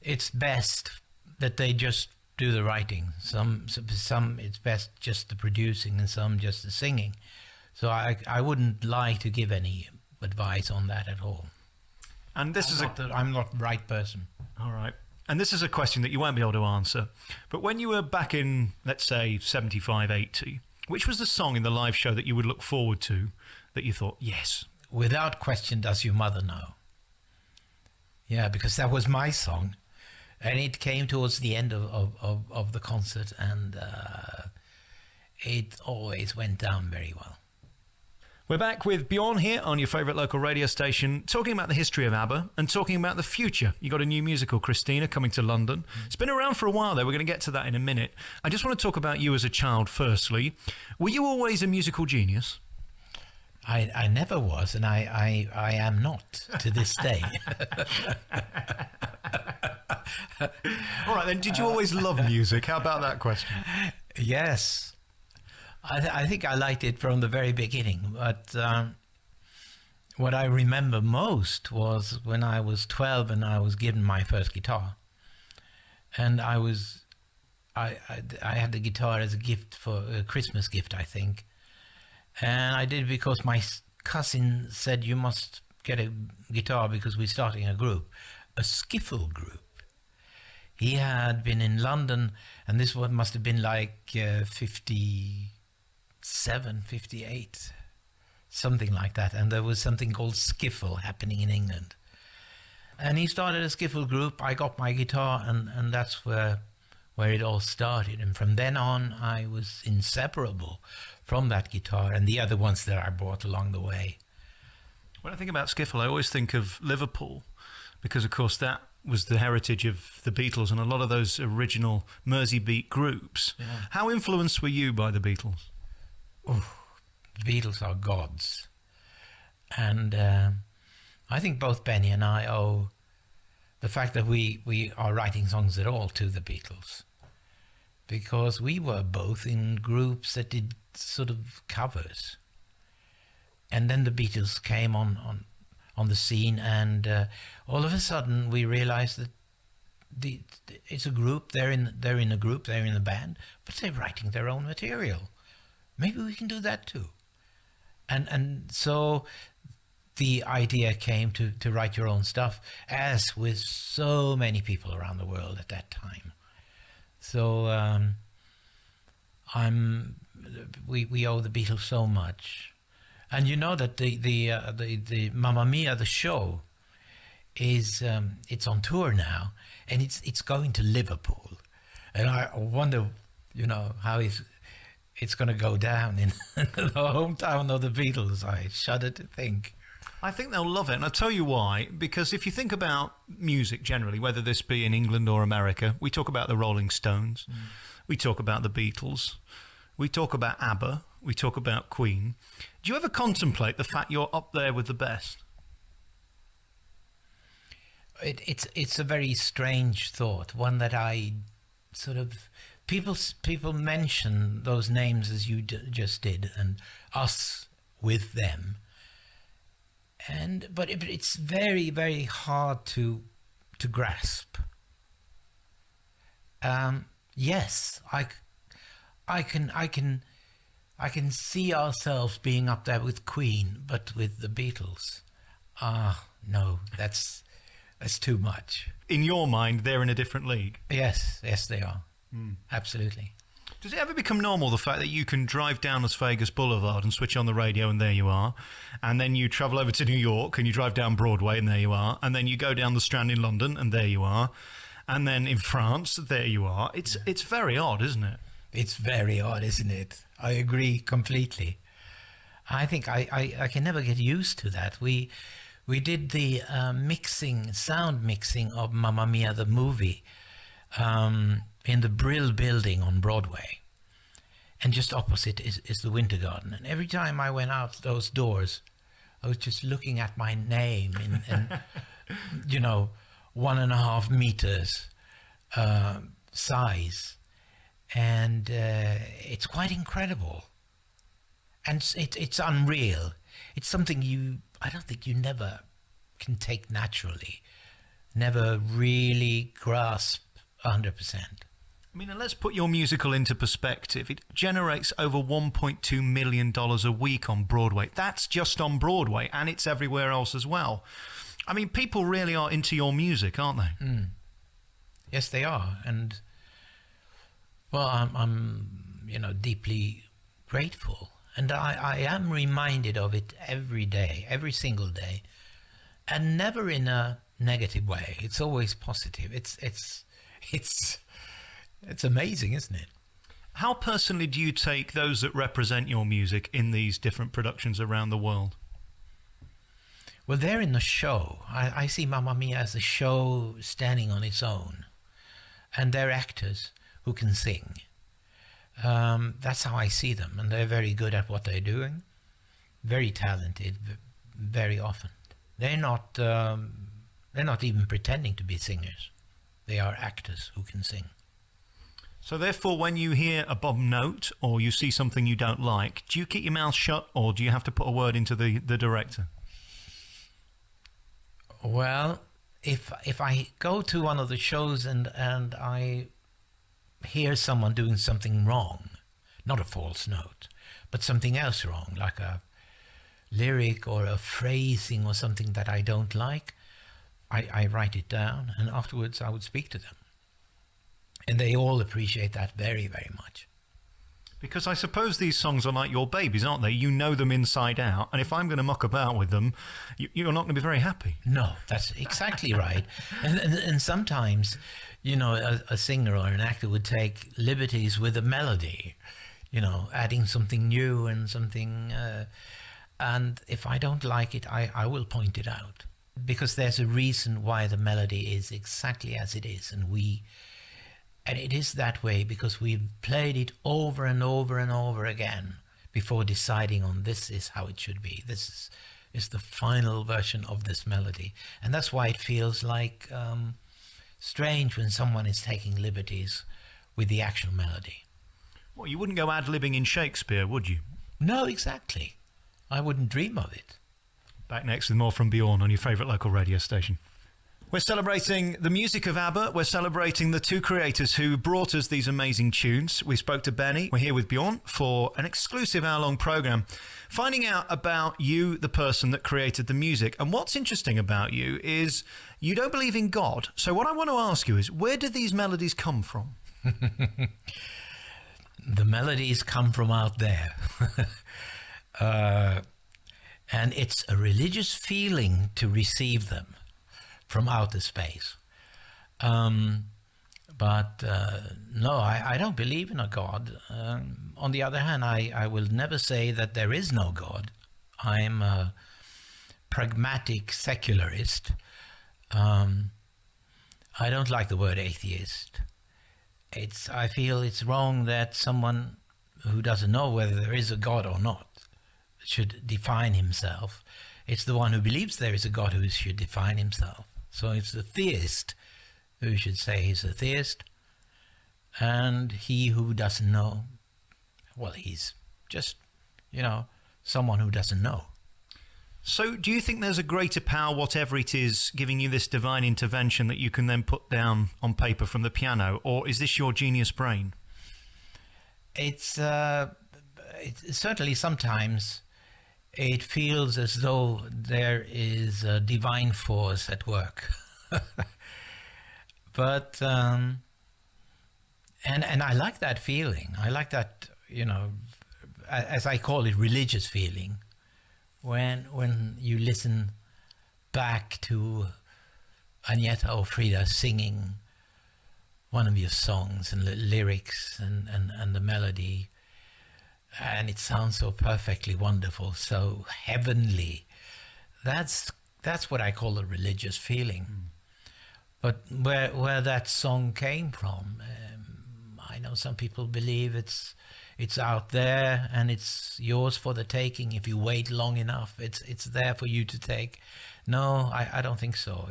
B: it's best that they just do the writing. Some it's best just the producing, and some just the singing. So I wouldn't like to give any advice on that at all.
A: And this
B: I'm not the right person.
A: All right. And this is a question that you won't be able to answer. But when you were back in, let's say, 75, 80, which was the song in the live show that you would look forward to, that you thought, yes?
B: Without question, Does Your Mother Know? Yeah, because that was my song. And it came towards the end of the concert, and it always went down very well.
A: We're back with Bjorn here on your favourite local radio station, talking about the history of ABBA and talking about the future. You got a new musical, Christina, coming to London. It's been around for a while, though. We're going to get to that in a minute. I just want to talk about you as a child, firstly. Were you always a musical genius?
B: I never was, and I am not to this day.
A: All right, then, did you always love music? How about that question?
B: Yes. I think I liked it from the very beginning, but what I remember most was when I was 12 and I was given my first guitar, and I had the guitar as a gift, for a Christmas gift, I think, and I did it because my cousin said, you must get a guitar because we're starting a group, a skiffle group. He had been in London, and this one must have been like 57, 58, something like that. And there was something called skiffle happening in England. And he started a skiffle group. I got my guitar, and that's where it all started. And from then on, I was inseparable from that guitar and the other ones that I brought along the way.
A: When I think about skiffle, I always think of Liverpool, because, of course, that was the heritage of the Beatles and a lot of those original Merseybeat groups. Yeah. How influenced were you by the Beatles?
B: Oh, the Beatles are gods. And I think both Benny and I owe the fact that we are writing songs at all to the Beatles, because we were both in groups that did sort of covers. And then the Beatles came on the scene, and all of a sudden we realized that it's a group. They're in a group. They're in a band, but they're writing their own material. Maybe we can do that too. And so the idea came to write your own stuff, as with so many people around the world at that time. So we owe the Beatles so much. And you know that the Mamma Mia, the show, is it's on tour now, and it's going to Liverpool, and I wonder, how it's going to go down in the hometown of the Beatles. I shudder to think.
A: I think they'll love it, and I'll tell you why. Because if you think about music generally, whether this be in England or America, we talk about the Rolling Stones, we talk about the Beatles, we talk about ABBA, we talk about Queen. Do you ever contemplate the fact you're up there with the best?
B: It's a very strange thought, one that I sort of... People mention those names as you just did, and us with them. But it's very, very hard to grasp. Yes, I can see ourselves being up there with Queen, but with the Beatles, no, that's too much.
A: In your mind, they're in a different league.
B: Yes, they are. Absolutely.
A: Does it ever become normal, the fact that you can drive down Las Vegas Boulevard and switch on the radio and there you are, and then you travel over to New York and you drive down Broadway and there you are, and then you go down the Strand in London and there you are, and then in France, there you are. It's very odd, isn't it?
B: It's very odd, isn't it? I agree completely. I think I can never get used to that. We did the sound mixing of Mamma Mia, the movie, in the Brill Building on Broadway. and just opposite is the Winter Garden. And every time I went out those doors, I was just looking at my name in 1.5 meters size, and it's quite incredible, and it's unreal. It's something I don't think you never can take naturally, never really grasp 100%.
A: I mean, and let's put your musical into perspective. It generates over $1.2 million a week on Broadway. That's just on Broadway, and it's everywhere else as well. I mean, people really are into your music, aren't they?
B: Mm. Yes, they are. And, well, I'm deeply grateful. And I am reminded of it every day, every single day, and never in a negative way. It's always positive. It's amazing, isn't it?
A: How personally do you take those that represent your music in these different productions around the world?
B: Well, they're in the show. I see Mamma Mia as a show standing on its own. And they're actors who can sing. That's how I see them. And they're very good at what they're doing. Very talented, very often. They're not even pretending to be singers. They are actors who can sing.
A: So therefore, when you hear a bottom note or you see something you don't like, do you keep your mouth shut or do you have to put a word into the director?
B: Well, if I go to one of the shows and I hear someone doing something wrong, not a false note, but something else wrong, like a lyric or a phrasing or something that I don't like, I write it down, and afterwards I would speak to them. And they all appreciate that very, very much.
A: Because I suppose these songs are like your babies, aren't they? You know them inside out, and if I'm going to muck about with them, you're not going to be very happy.
B: No, that's exactly right. And sometimes, a singer or an actor would take liberties with a melody, adding something new and something... and if I don't like it, I will point it out. Because there's a reason why the melody is exactly as it is, and it is that way because we've played it over and over and over again before deciding on this is how it should be. This is the final version of this melody. And that's why it feels like strange when someone is taking liberties with the actual melody.
A: Well, you wouldn't go ad-libbing in Shakespeare, would you?
B: No, exactly. I wouldn't dream of it.
A: Back next with more from Bjorn on your favourite local radio station. We're celebrating the music of ABBA. We're celebrating the two creators who brought us these amazing tunes. We spoke to Benny. We're here with Bjorn for an exclusive hour-long programme, finding out about you, the person that created the music. And what's interesting about you is you don't believe in God. So what I want to ask you is, where do these melodies come from?
B: The melodies come from out there. And it's a religious feeling to receive them from outer space. But no, I don't believe in a God. On the other hand, I will never say that there is no God. I'm a pragmatic secularist. I don't like the word atheist. I feel it's wrong that someone who doesn't know whether there is a God or not should define himself. It's the one who believes there is a God who should define himself. So it's the theist who should say he's a theist, and he who doesn't know, well, he's just, someone who doesn't know.
A: So do you think there's a greater power, whatever it is, giving you this divine intervention that you can then put down on paper from the piano, or is this your genius brain?
B: It's certainly sometimes it feels as though there is a divine force at work. But and I like that feeling. I like that, as I call it, religious feeling. When you listen back to Agneta or Frida singing one of your songs and the lyrics and the melody, and it sounds so perfectly wonderful, so heavenly. That's what I call a religious feeling. But where that song came from, I know some people believe it's out there and it's yours for the taking. If you wait long enough, it's there for you to take. No, I don't think so.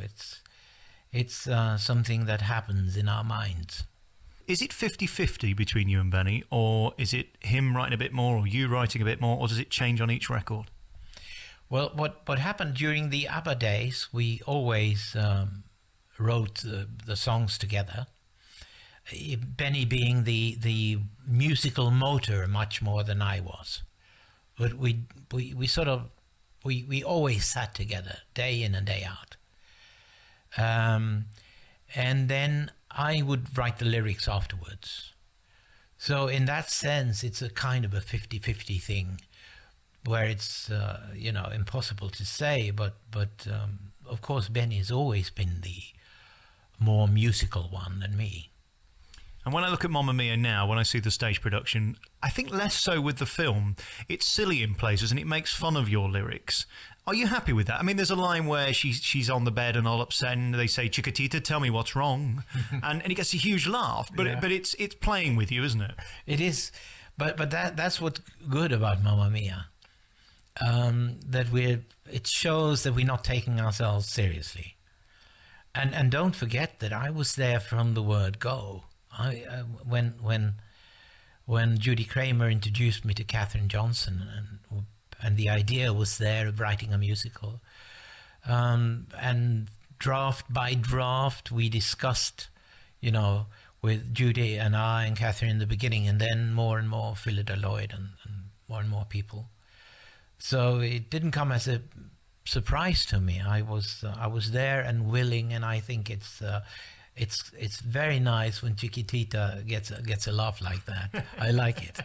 B: It's something that happens in our minds.
A: Is it 50-50 between you and Benny, or is it him writing a bit more or you writing a bit more, or does it change on each record?
B: Well, what happened during the ABBA days, we always wrote the songs together. Benny being the musical motor much more than I was. But we always sat together day in and day out. And then I would write the lyrics afterwards. So in that sense, it's a kind of a 50-50 thing, where it's impossible to say, but of course Benny has always been the more musical one than me.
A: And when I look at Mamma Mia now, when I see the stage production, I think less so with the film. It's silly in places and it makes fun of your lyrics. Are you happy with that? I mean, there's a line where she's on the bed and all upset and they say, "Chiquitita, tell me what's wrong." and it gets a huge laugh, but it's playing with you, isn't it?
B: It is, but that's what's good about Mamma Mia. That it shows that we're not taking ourselves seriously. And don't forget that I was there from the word go. When Judy Kramer introduced me to Katherine Johnson, and the idea was there of writing a musical, and draft by draft we discussed, with Judy and I and Katherine in the beginning, and then more and more Phyllida Lloyd and more and more people. So it didn't come as a surprise to me. I was there and willing, and I think it's very nice when Chiquitita gets a laugh like that. I like it.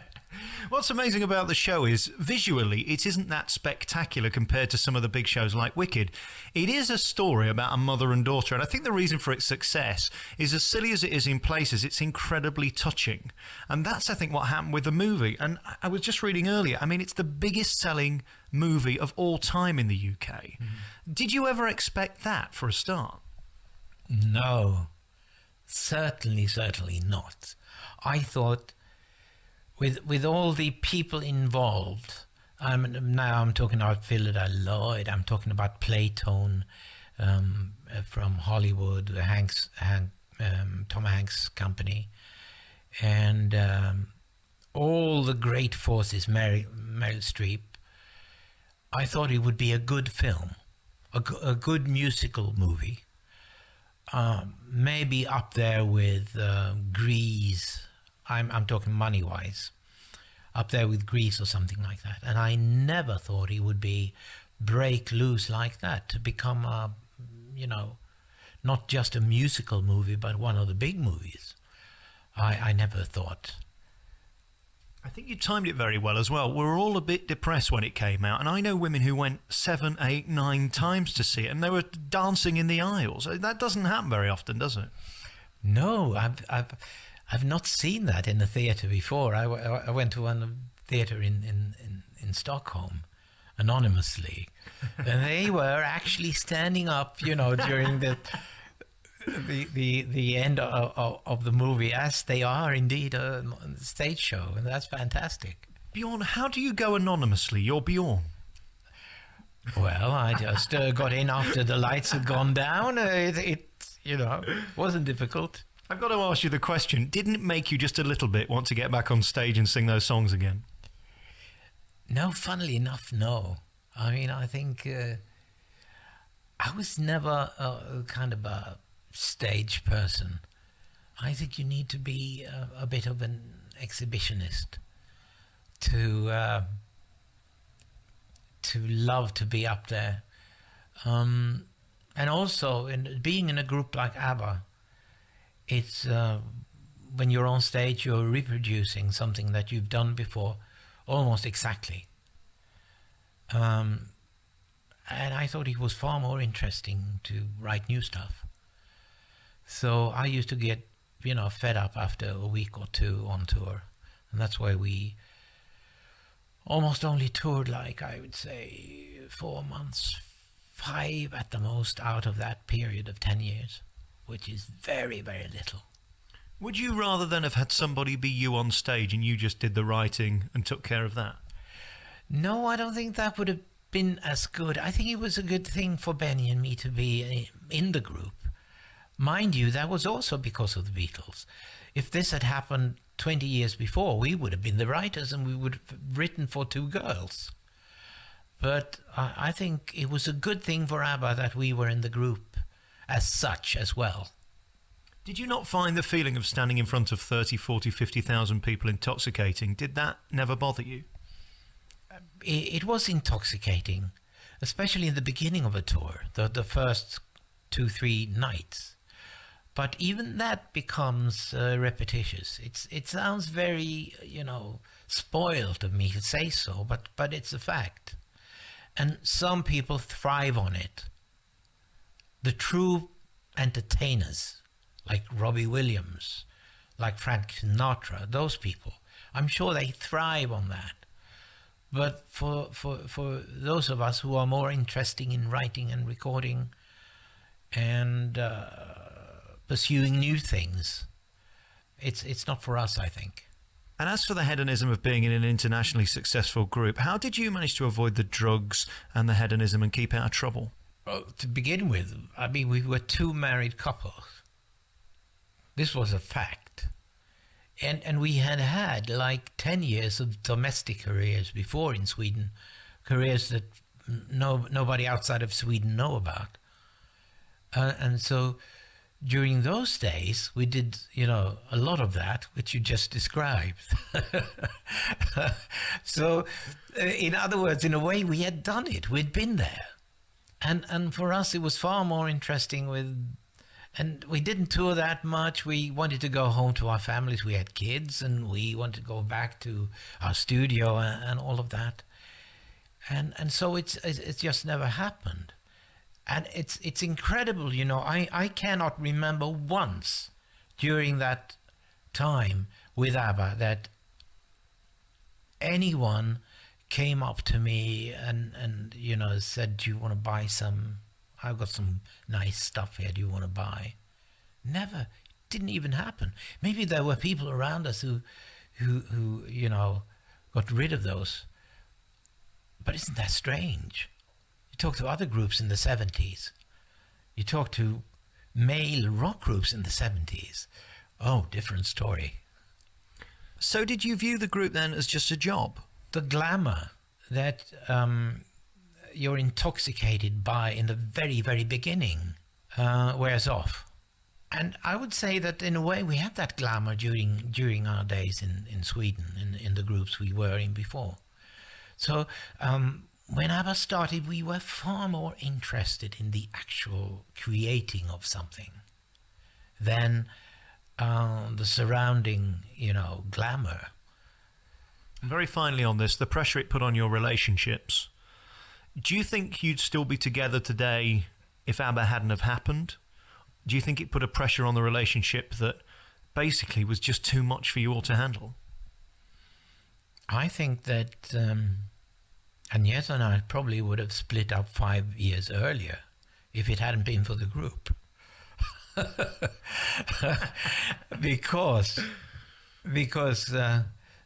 A: What's amazing about the show is visually it isn't that spectacular compared to some of the big shows like Wicked. It is a story about a mother and daughter, and I think the reason for its success is, as silly as it is in places, it's incredibly touching. And that's, I think, what happened with the movie. And I was just reading earlier, I mean, it's the biggest selling movie of all time in the UK. Mm-hmm. Did you ever expect that for a start?
B: No, certainly not. I thought with all the people involved, I'm talking about Phyllida Lloyd, I'm talking about Playtone from Hollywood, Tom Hanks' company, and all the great forces, Meryl Streep. I thought it would be a good film, a good musical movie. Maybe up there with Grease. I'm talking money-wise, up there with Grease or something like that. And I never thought it would break loose like that, to become not just a musical movie, but one of the big movies. I never thought.
A: I think you timed it very well as well. We were all a bit depressed when it came out, and I know women who went 7, 8, 9 times to see it, and they were dancing in the aisles. That doesn't happen very often, does it?
B: No, I've not seen that in the theatre before. I went to one theatre in Stockholm, anonymously, and they were actually standing up, during the end of the movie, as they are indeed a stage show, and that's fantastic.
A: Bjorn, how do you go anonymously? You're Bjorn.
B: Well, I just got in after the lights had gone down. It wasn't difficult.
A: I've got to ask you the question, didn't it make you just a little bit want to get back on stage and sing those songs again?
B: No, funnily enough, no. I mean, I think I was never kind of a stage person. I think you need to be a bit of an exhibitionist to love to be up there. And also, being in a group like ABBA, it's when you're on stage, you're reproducing something that you've done before, almost exactly. And I thought it was far more interesting to write new stuff. So I used to get, fed up after a week or two on tour. And that's why we almost only toured, like I would say, 4 months, 5 at the most out of that period of 10 years. Which is very, very little.
A: Would you rather than have had somebody be you on stage and you just did the writing and took care of that?
B: No, I don't think that would have been as good. I think it was a good thing for Benny and me to be in the group. Mind you, that was also because of the Beatles. If this had happened 20 years before, we would have been the writers and we would have written for two girls. But I think it was a good thing for ABBA that we were in the group as such as well.
A: Did you not find the feeling of standing in front of 30, 40, 50,000 people intoxicating? Did that never bother you?
B: It was intoxicating, especially in the beginning of a tour, the first 2-3 nights. But even that becomes repetitious. It sounds very, spoiled of me to say so, but it's a fact. And some people thrive on it. The true entertainers, like Robbie Williams, like Frank Sinatra, those people, I'm sure they thrive on that. But for those of us who are more interested in writing and recording and pursuing new things, it's not for us, I think.
A: And as for the hedonism of being in an internationally successful group, how did you manage to avoid the drugs and the hedonism and keep out of trouble?
B: Well, to begin with, we were two married couples. This was a fact. And we had like 10 years of domestic careers before in Sweden, careers that nobody outside of Sweden know about. And so during those days, we did, a lot of that, which you just described. So, in other words, in a way, we had done it. We'd been there. And for us, it was far more interesting and we didn't tour that much. We wanted to go home to our families. We had kids, and we wanted to go back to our studio and all of that. And so it's just never happened. And it's incredible, I cannot remember once during that time with ABBA that anyone came up to me and said, do you want to buy some? I've got some nice stuff here, do you want to buy? Never. Didn't even happen. Maybe there were people around us who got rid of those. But isn't that strange? You talk to other groups in the 70s. You talk to male rock groups in the 70s. Oh, different story.
A: So did you view the group then as just a job?
B: The glamour that you're intoxicated by in the very, very beginning wears off. And I would say that in a way we had that glamour during our days in Sweden, in the groups we were in before. So when ABBA started, we were far more interested in the actual creating of something than the surrounding, glamour.
A: And very finally on this, the pressure it put on your relationships. Do you think you'd still be together today if ABBA hadn't have happened? Do you think it put a pressure on the relationship that basically was just too much for you all to handle?
B: I think that Agneta and I probably would have split up 5 years earlier if it hadn't been for the group. because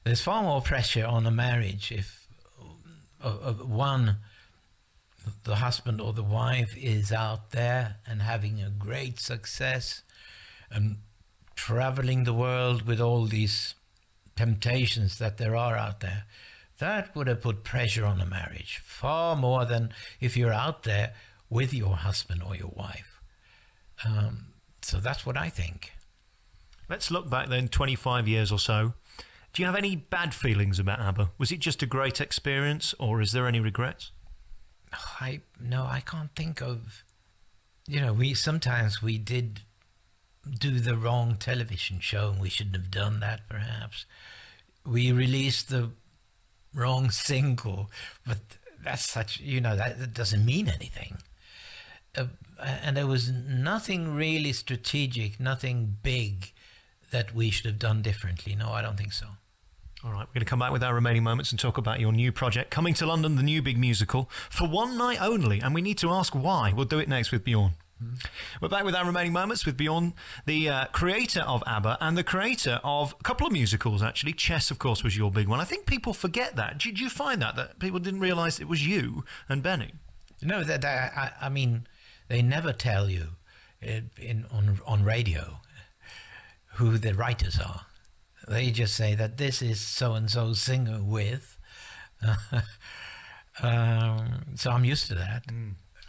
B: there's far more pressure on a marriage if one, the husband or the wife, is out there and having a great success and traveling the world with all these temptations that there are out there. That would have put pressure on a marriage far more than if you're out there with your husband or your wife. So that's what I think.
A: Let's look back then 25 years or so. Do you have any bad feelings about ABBA? Was it just a great experience, or is there any regrets?
B: No, I can't think of. Sometimes we did do the wrong television show, and we shouldn't have done that. Perhaps we released the wrong single, but that's such. That doesn't mean anything. And there was nothing really strategic, nothing big that we should have done differently. No, I don't think so.
A: All right, we're going to come back with our remaining moments and talk about your new project, Coming to London, the new big musical, for one night only, and we need to ask why. We'll do it next with Bjorn. We're back with our remaining moments with Bjorn, the creator of ABBA and the creator of a couple of musicals, actually. Chess, of course, was your big one. I think people forget that. Did you find that people didn't realise it was you and Benny?
B: No, I mean, they never tell you on radio who the writers are. They just say that this is so-and-so singer with. So I'm used to that.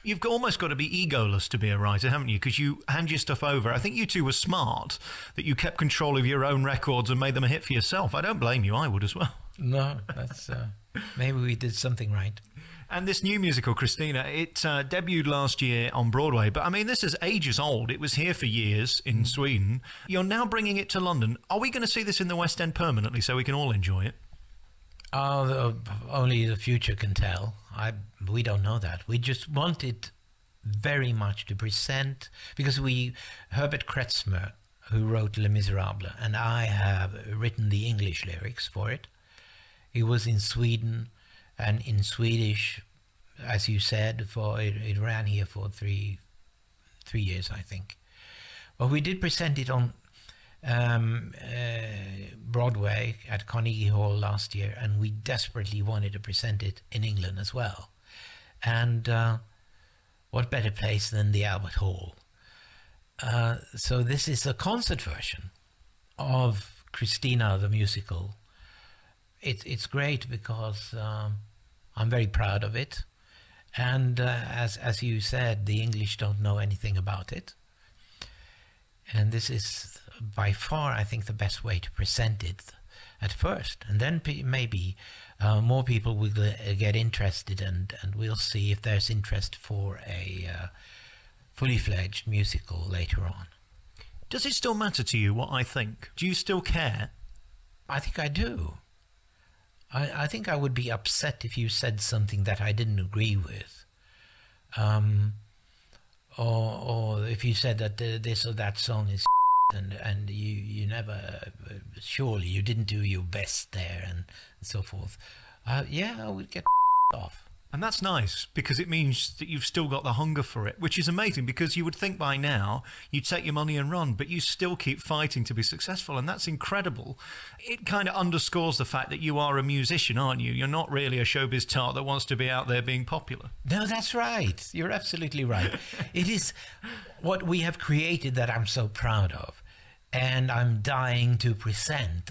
A: You've almost got to be egoless to be a writer, haven't you? Because you hand your stuff over. I think you two were smart, that you kept control of your own records and made them a hit for yourself. I don't blame you. I would as well.
B: No, that's maybe we did something right.
A: And this new musical, Christina, it debuted last year on Broadway. But I mean, this is ages old. It was here for years in Sweden. You're now bringing it to London. Are we going to see this in the West End permanently so we can all enjoy it?
B: Only the future can tell. We don't know that. We just wanted very much to present, because Herbert Kretzmer, who wrote Les Miserables, and I have written the English lyrics for it. He was in Sweden, and in Swedish, as you said, it ran here for three years, I think. But we did present it on Broadway at Carnegie Hall last year, and we desperately wanted to present it in England as well. And what better place than the Albert Hall? So this is a concert version of Christina the musical. It's great because I'm very proud of it, and as you said, the English don't know anything about it. And this is by far, I think, the best way to present it at first. And then maybe more people will get interested, and we'll see if there's interest for a fully fledged musical later on.
A: Does it still matter to you what I think? Do you still care?
B: I think I do. I think I would be upset if you said something that I didn't agree with. Or if you said that this or that song is and you never, surely you didn't do your best there and so forth. I would get off.
A: And that's nice, because it means that you've still got the hunger for it, which is amazing, because you would think by now you'd take your money and run, but you still keep fighting to be successful, and that's incredible. It kind of underscores the fact that you are a musician, aren't you? You're not really a showbiz tart that wants to be out there being popular.
B: No, that's right. You're absolutely right. It is what we have created that I'm so proud of, and I'm dying to present.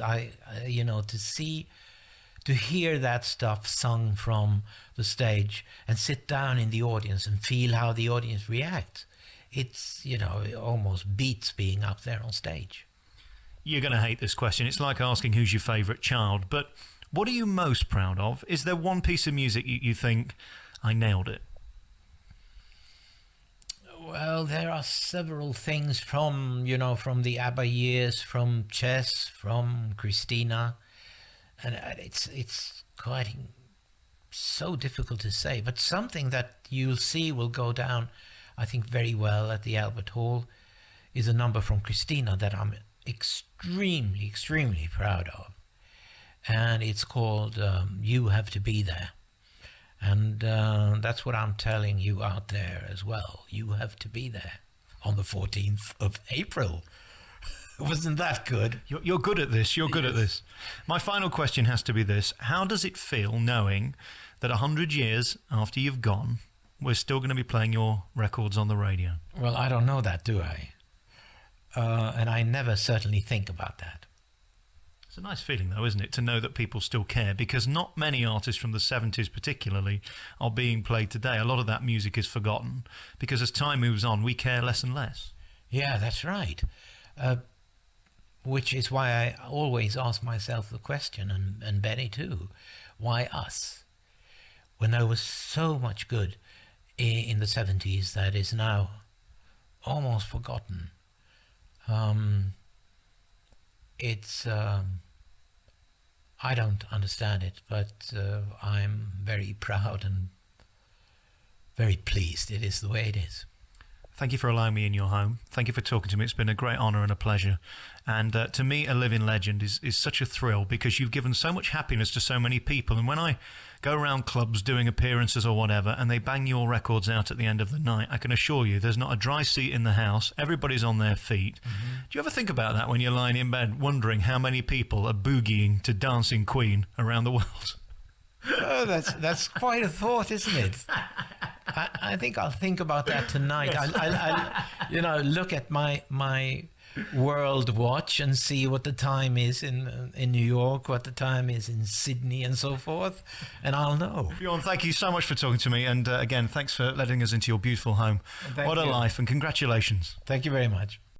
B: To hear that stuff sung from the stage and sit down in the audience and feel how the audience reacts. It's, it almost beats being up there on stage.
A: You're going to hate this question. It's like asking who's your favourite child. But what are you most proud of? Is there one piece of music you think, I nailed it?
B: Well, there are several things from the ABBA years, from Chess, from Christina. And it's quite so difficult to say, but something that you'll see will go down, I think, very well at the Albert Hall is a number from Christina that I'm extremely, extremely proud of. And it's called You Have to Be There. And that's what I'm telling you out there as well. You have to be there on the 14th of April. Wasn't that good?
A: You're good at this. You're good at this. My final question has to be this. How does it feel knowing that 100 years after you've gone, we're still going to be playing your records on the radio?
B: Well, I don't know that, do I? And I never certainly think about that.
A: It's a nice feeling, though, isn't it, to know that people still care, because not many artists from the 70s particularly are being played today. A lot of that music is forgotten, because as time moves on, we care less and less.
B: Yeah, that's right. Which is why I always ask myself the question, and Benny too, why us? When there was so much good in the 70s that is now almost forgotten. I don't understand it, but I'm very proud and very pleased it is the way it is.
A: Thank you for allowing me in your home. Thank you for talking to me. It's been a great honour and a pleasure. And to me, a living legend is such a thrill because you've given so much happiness to so many people. And when I go around clubs doing appearances or whatever, and they bang your records out at the end of the night, I can assure you there's not a dry seat in the house. Everybody's on their feet. Mm-hmm. Do you ever think about that when you're lying in bed wondering how many people are boogieing to Dancing Queen around the world?
B: Oh, that's quite a thought, isn't it? I think I'll think about that tonight.
A: Yes.
B: I'll look at my world watch and see what the time is in New York, what the time is in Sydney, and so forth, and I'll know.
A: Bjorn, thank you so much for talking to me, and again, thanks for letting us into your beautiful home. What a life, and congratulations.
B: Thank you very much.